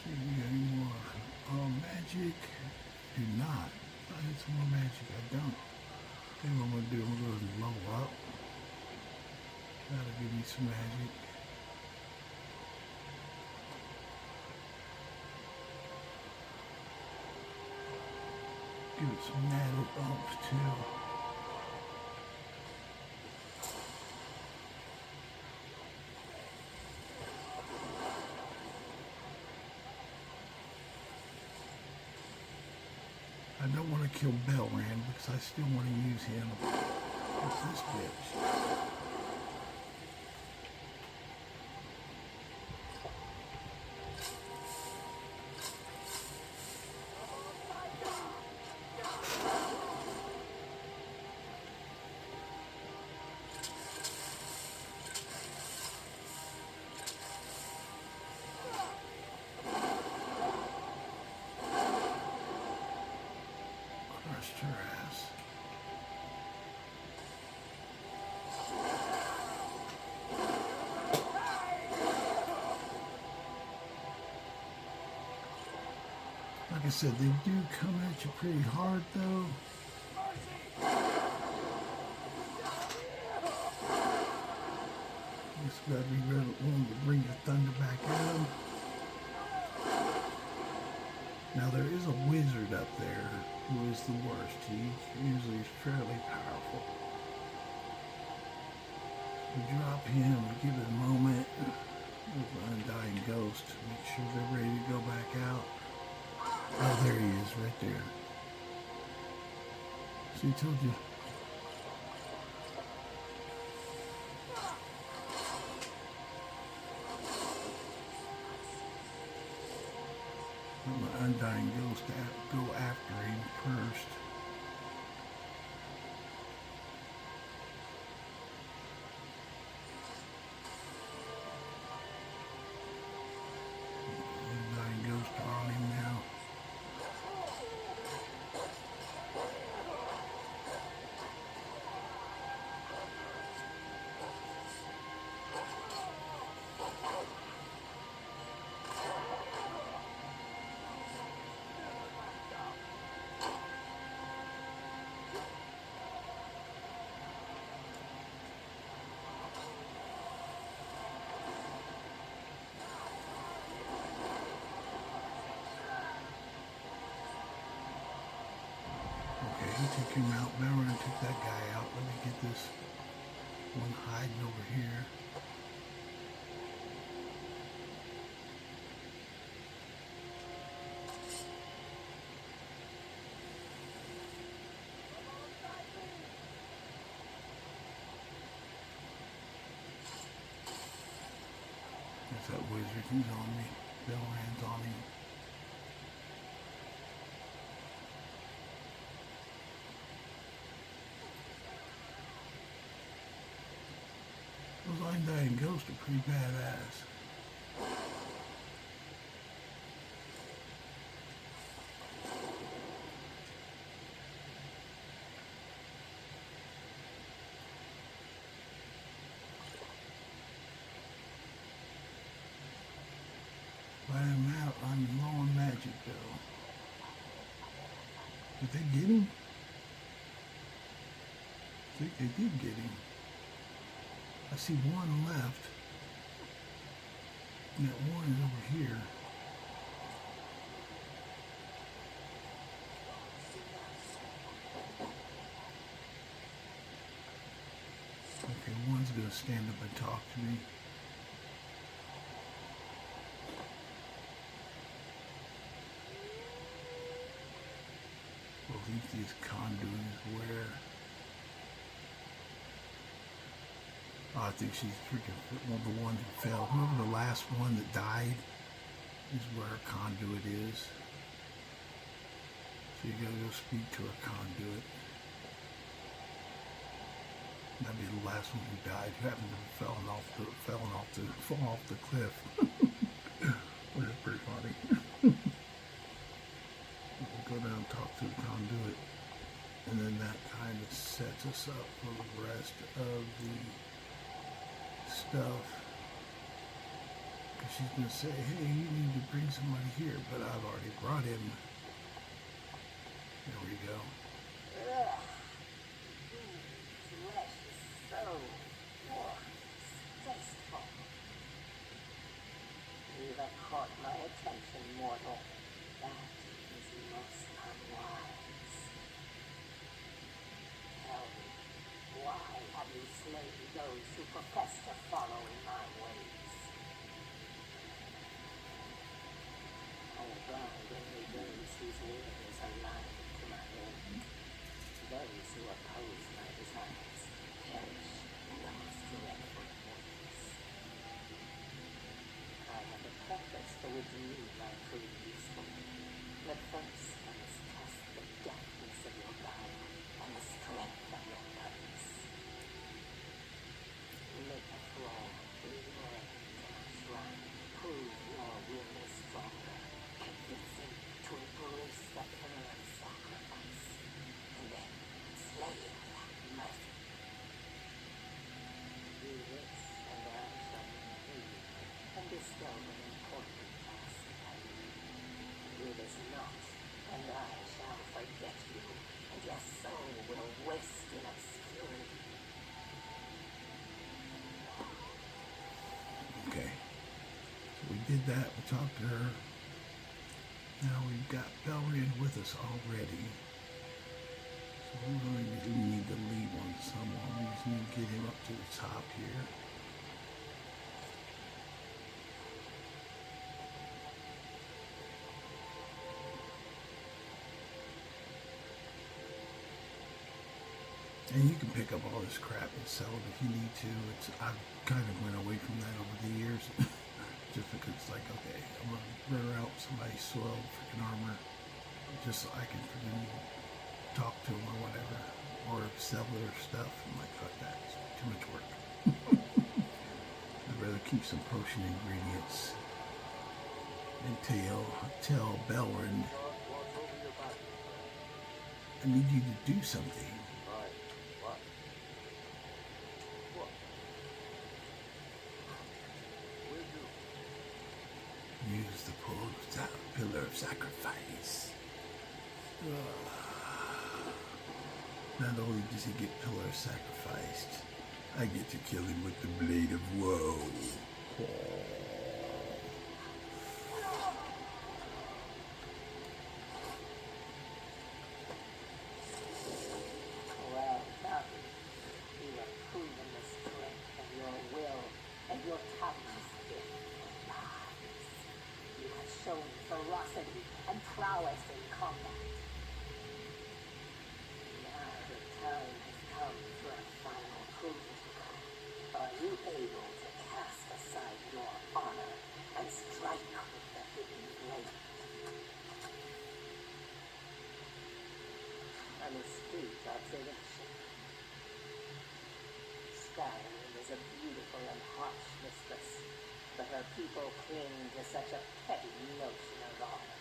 See if we got any more magic. Do not. I need some more magic. I don't. Then what I'm going to do, I'm going to go ahead and level up. That'll give me some magic. Give it some magic bumps too. I don't want to kill Belrain because I still want to use him as this bitch. Her ass. Like I said, they do come at you pretty hard though. Just gotta be really willing to bring your thunder back at them. Now there is a wizard up there who is the worst. He's usually fairly powerful. We drop him, we give it a moment with the undying ghost to make sure they're ready to go back out. Oh, there he is, right there. See, I told you. undying ghost to go after him first. Undying ghost on him now. He took him out. Now we're going to take that guy out. Let me get this one hiding over here. There's that wizard. He's on me. Bellrand's on him. Those undying ghosts are pretty badass. But I'm low on magic though. Did they get him? I think they did get him. I see one left, and that one is over here. Okay, one's gonna stand up and talk to me. Well, these conduit is where. Oh, I think she's freaking the one who fell. Whoever the last one that died is where her conduit is. So you gotta go speak to her conduit. That'd be the last one who died. Who happened to have fallen off the cliff. Which is pretty funny. We'll go down and talk to the conduit, and then that kind of sets us up for the rest of the stuff, because she's going to say, hey, you need to bring somebody here, but I've already brought him. There we go. Flesh is so warm, tasteful. You have caught my attention, mortal. That is most unwise. Tell me, why have you slain those who profess to follow in my ways? I have bound only those whose will is aligned to my own. Those who oppose my desires perish in the most dreadful ways. I have a purpose for which you might prove useful. But first I must test the deftness of your guile and the strength of your purpose. Make a thrall learn to my shrine. Prove your will is stronger. Convince him to embrace the pillar of sacrifice. And then slay him without mercy. Do this, and I shall conclude and bestow an important task upon you. Do this not, and I shall forget you, and your soul will waste in obscurity. Okay. So we did that. We talked to her. Now we've got Belrand with us already. So we really need to lead one to someone. We just need to get him up to the top here. And you can pick up all this crap and sell it if you need to. I've kind of went away from that over the years. just because it's like, okay, I'm going to wear out somebody's soiled freaking armor just so I can freaking talk to them or whatever, or sell their stuff. I'm like, fuck that, it's too much work. I'd rather keep some potion ingredients and tell Belrin, I need you to do something. What? Use the pillar of sacrifice. Not only does he get pillar sacrificed, I get to kill him with the blade of woe. Well done. You have proven the strength of your will and your tongue's gift for lies. You have shown ferocity and prowess in combat. Now the time has come for a final proof. Are you able to cast aside your honor and strike with the hidden blade? An astute observation. Skyrim is a beautiful and harsh mistress, but her people cling to such a petty notion of honor.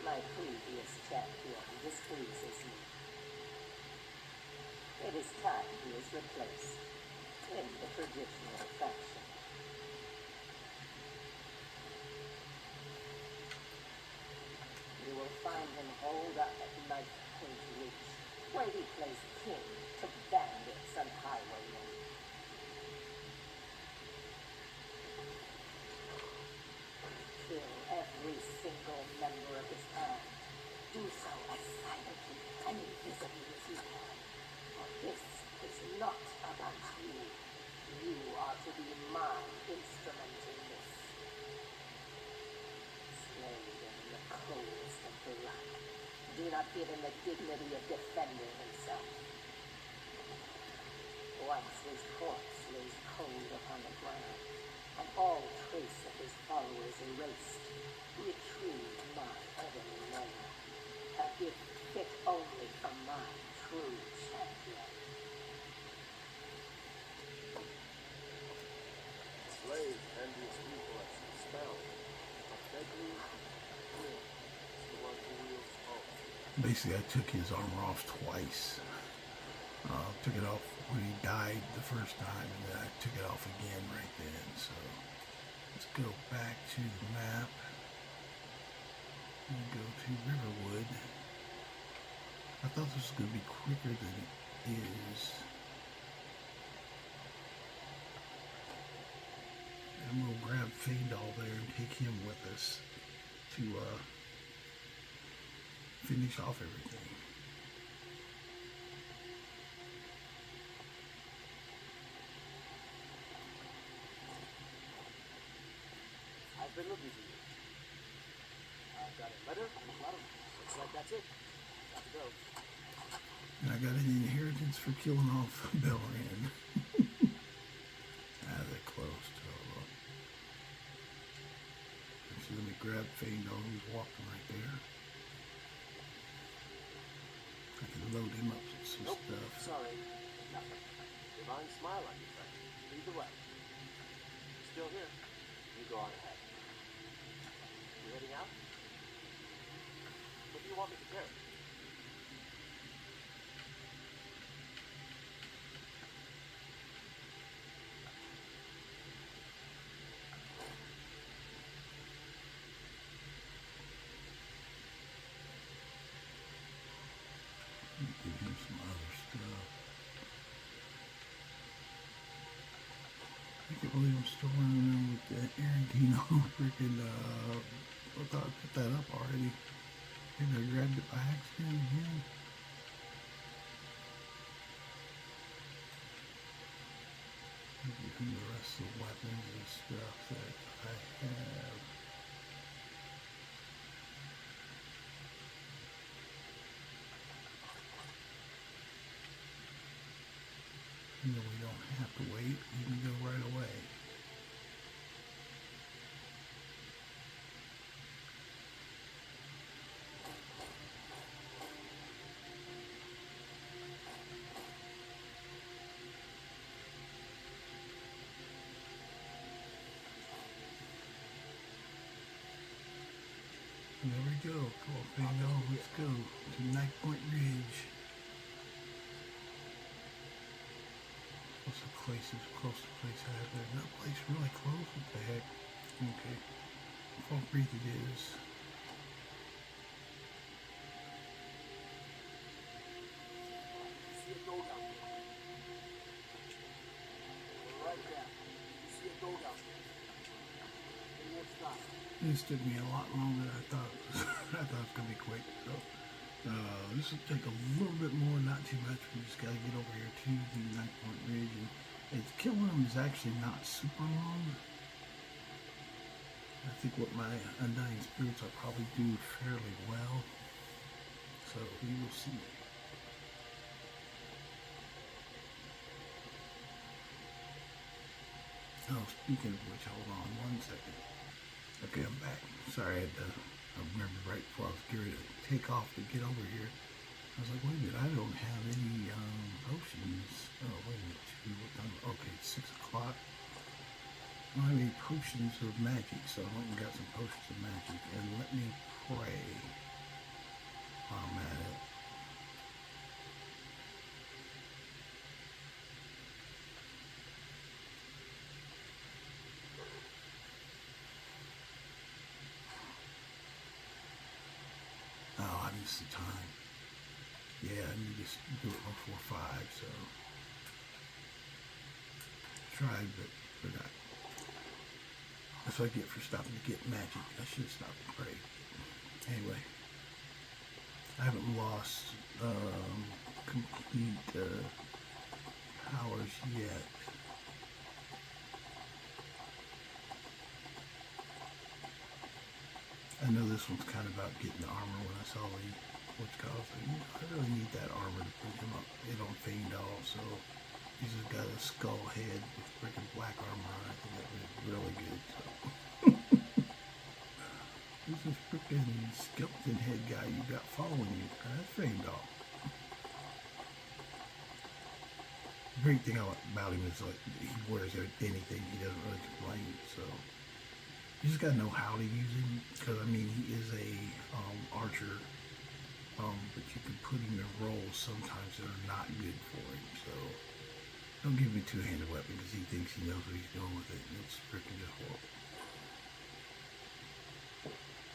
My previous champion displeases me. It is time he is replaced in the traditional fashion. You will find him holed up at Knife Point Ridge, where he plays king to bandits and highwaymen. Kill every single member of his band. Do so as silently and invisibly as you can. For this is not about you. You are to be my instrument in this. Slay him in the coldest of blood. Do not give him the dignity of defending himself. Once his corpse lays cold upon the ground, and all trace of his followers erased, retrieve my heavenly name, a gift fit only for my true champion. Slave and his reflex expelled. A deadly king is the one who wields hope. Basically, I took his armor off twice. Took it off when he died the first time, and then I took it off again right then. So let's go back to the map and go to Riverwood. I thought this was going to be quicker than it is. And we'll grab Favour there and take him with us to finish off everything. I've been looking for you. I've got a letter and a bottom. Looks like that's it. Got to go. And I got an inheritance for killing off Belrin. They're close to it. So let me grab Fado, who's walking right there. I can load him up with some stuff. Sorry. Nothing. Divine smile on your face. Lead the way. Still here. You go on ahead. You heading out? What do you want me to carry? Give him some other stuff. I can't believe I'm still running around with that Arantino freaking, I thought I put that up already. Maybe I grabbed it by accident again. I'll give him the rest of the weapons and stuff that I have. You know, we don't have to wait. You can go right away. go. Come on, Bingo. Let's go to Knife Point Ridge. What's the closest place I have there? No place really close. What the heck? Okay. Fog Breathe it is. See a gold out there. Right there. You see a gold out there. And what's that? This took me a lot longer than I thought it was. I thought it was going to be quick. So, this will take a little bit more, not too much. We just got to get over here to the Knife Point Ridge. And killing them is actually not super long. I think what my Undying Spirits will probably do fairly well. So, we will see. Oh, speaking of which, hold on 1 second. Okay, I'm back. Sorry, I remember right before I was getting ready to take off to get over here. I was like, wait a minute, I don't have any potions. Oh, wait a minute, what time? Okay, it's 6 o'clock. I don't have any potions of magic, so I went and got some potions of magic. And let me pray while I'm at it. Oh, I missed the time. Yeah, I need to do it before 5, so tried but forgot. That's what I get for stopping to get magic. I should stop and pray. Anyway, I haven't lost complete powers yet. I know this one's kind of about getting the armor. When I saw what's called, I really need that armor to put him up. It on Fangdal, so he's just got a skull head with freaking black armor on. I think that would be really good. So. Who's this freaking skeleton head guy you got following you? That's Fangdal. The great thing about him is like he wears anything. He doesn't really complain. So. You just gotta know how to use him, because I mean he is a archer, but you can put him in roles sometimes that are not good for him. So don't give him a two-handed weapon because he thinks he knows what he's doing with it, and it's freaking just horrible.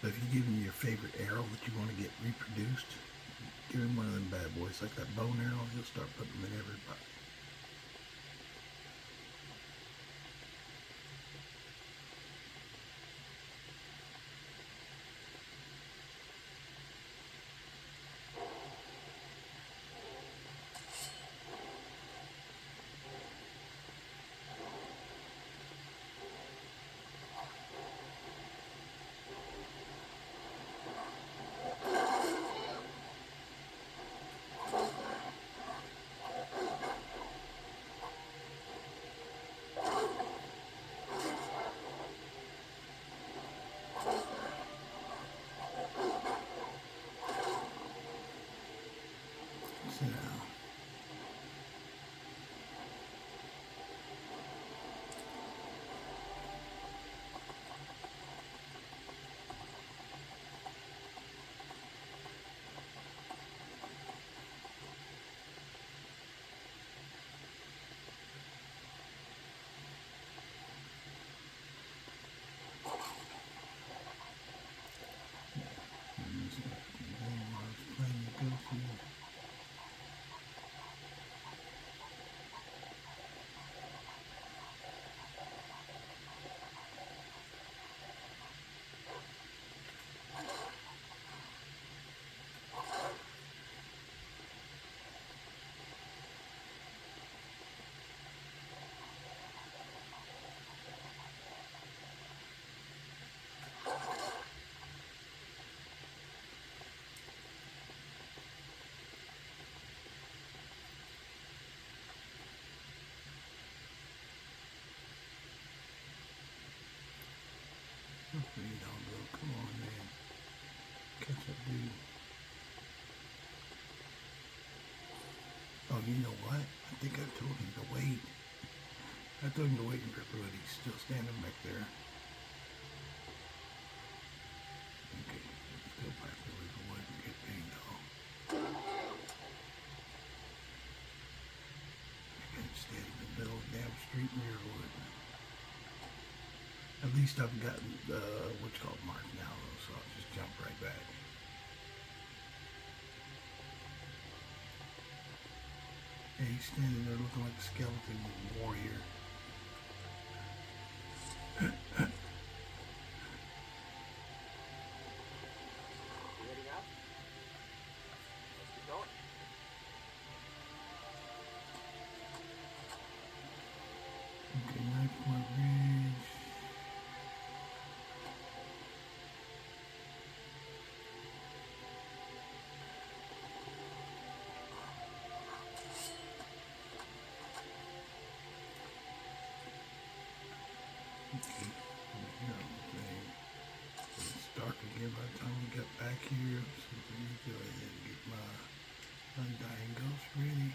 But if you give him your favorite arrow that you want to get reproduced, give him one of them bad boys like that bone arrow. He'll start putting them in everybody. Sit down. Come on, man. Catch up, dude. Oh, you know what? I think I told him to wait. I told him to wait and grip, but he's still standing back there. Okay, let's go back. Rearwood. At least I've gotten the what's called mark now, so I'll just jump right back. Yeah, he's standing there looking like a skeleton warrior. Heading out? Let's get going. Okay, 9-point ridge. Okay, okay. It's dark again by the time we get back here, so we need to go ahead and get my undying ghost ready.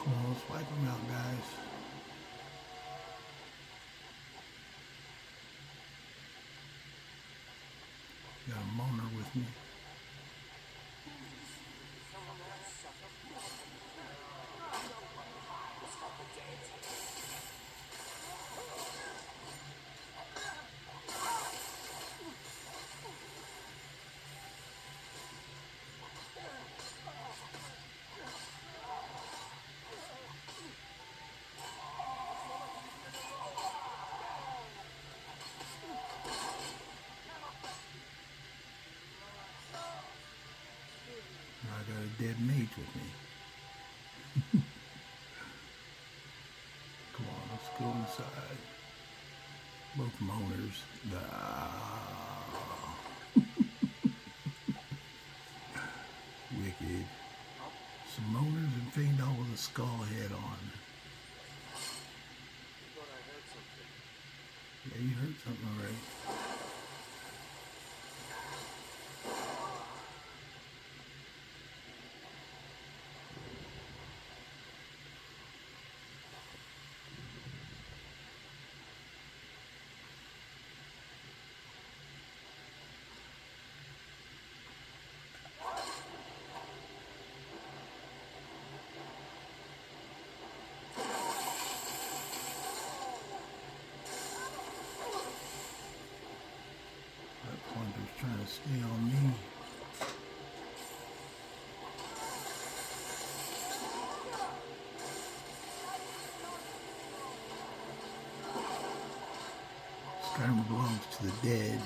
Come on, let's wipe them out, guys. Got a moaner with me. I got a dead mage with me. Come on, let's go inside. Both moaners. Ah. Wicked. Some moaners and fiend all with a skull head on. I thought I heard something. Yeah, you heard something already. Trying to stay on me. Skyrim belongs to the dead.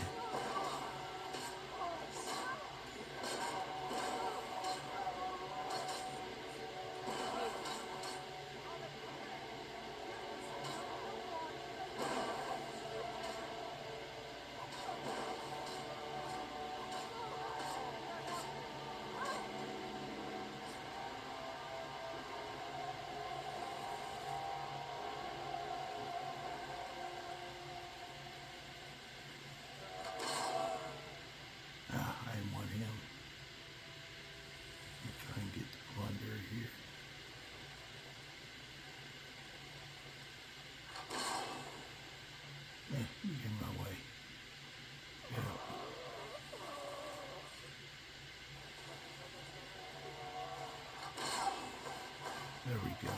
There we go.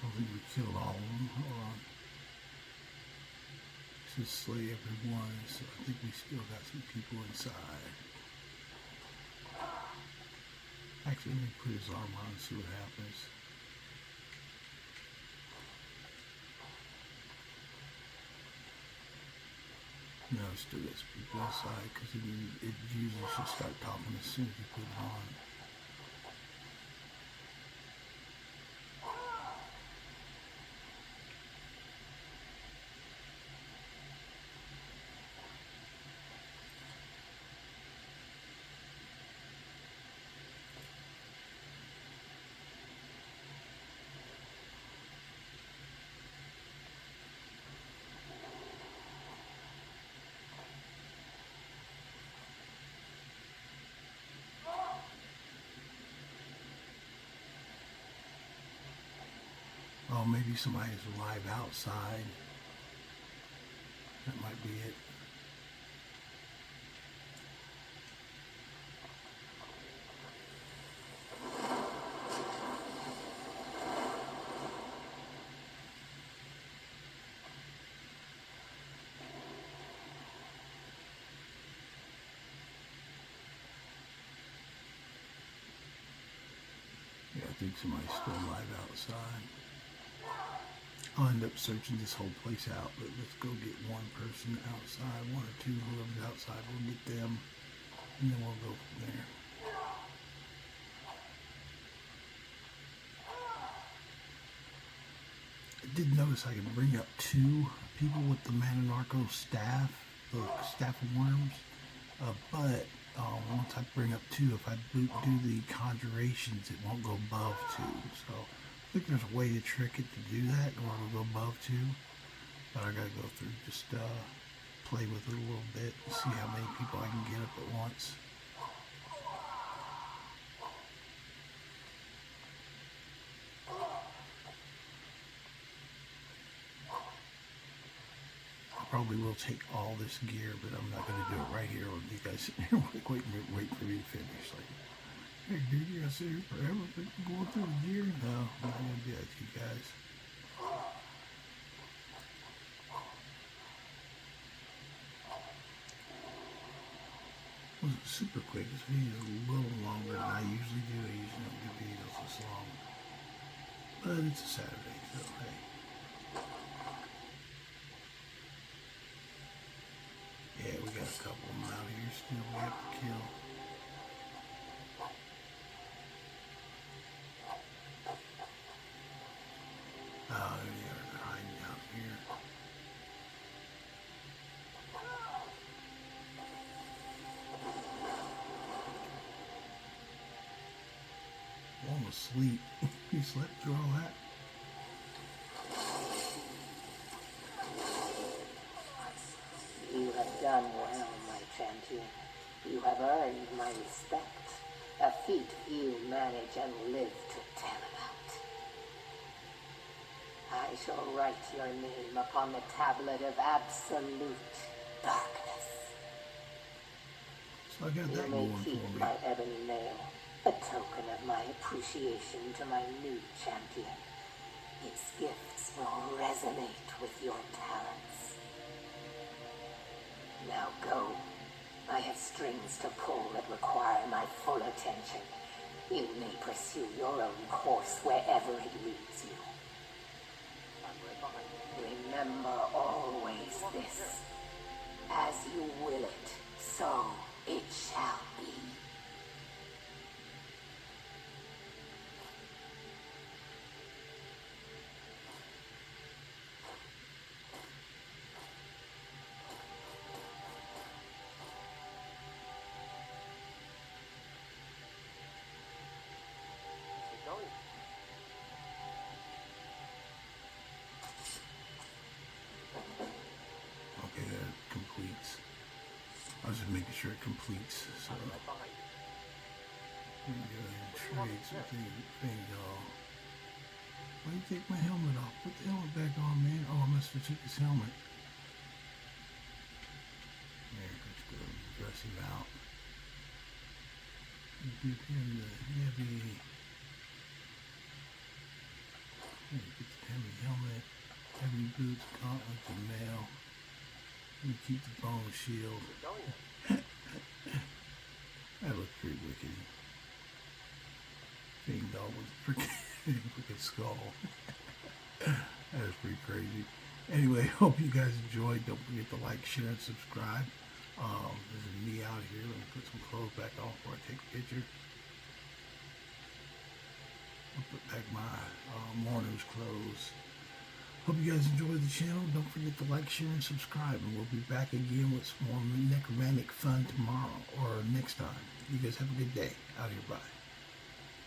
I don't think we killed all of them. Hold on. It says slay everyone, so I think we still got some people inside. Actually, let me put his armor on and see what happens. No, still got some people inside because it usually should start talking as soon as you put it on. Oh, maybe somebody's alive outside. That might be it. Yeah, I think somebody's still alive outside. I'll end up searching this whole place out, but let's go get one person outside, one or two, whoever's outside, we'll get them, and then we'll go from there. I did notice I can bring up 2 people with the Mannimarco staff, the staff of worms, but once I bring up 2, if I do the conjurations, it won't go above 2, so I think there's a way to trick it to do that, or it'll go above 2, but I gotta go through, just play with it a little bit and see how many people I can get up at once. I probably will take all this gear, but I'm not gonna do it right here with you guys sitting here wait for me to finish. Like, hey, dude, you gotta sit here forever going through the gear? No, I'm not gonna do that to you guys. Wasn't super quick. This video is a little longer than I usually do. I usually don't do videos this long. But it's a Saturday, so hey. Yeah, we got a couple of them out here still we have to kill. Oh, there they are. They're hiding out here. One was asleep. He slept through all that. You have done well, my champion. You have earned my respect. A feat few manage and live to tell about. I shall write your name upon the tablet of absolute darkness. So I got You that may going keep for me. my ebony nail, a token of my appreciation to my new champion. Its gifts will resonate with your talents. Now go. I have strings to pull that require my full attention. You may pursue your own course wherever it leads you. Remember always this. As you will it, so it shall be. Keep going. Okay, that completes. I was just making sure it completes. So Right behind you. let me go ahead and trade something. Why do you take my helmet off? Put the helmet back on, man. Oh, I must have took his helmet. There, let's go dress him out. Give him the heavy. Get the heavy helmet, heavy boots, gauntlets, and mail. You keep the bone shield. Keep going then. That looks pretty wicked. Fiend dog with a freaking skull. That is pretty crazy. Anyway, hope you guys enjoyed. Don't forget to like, share, and subscribe. This is me out here. Let me put some clothes back on before I take a picture. I'll put back my mourner's clothes. Hope you guys enjoyed the channel. Don't forget to like, share, and subscribe. And we'll be back again with some more necromantic fun tomorrow or next time. You guys have a good day. Out here. Bye.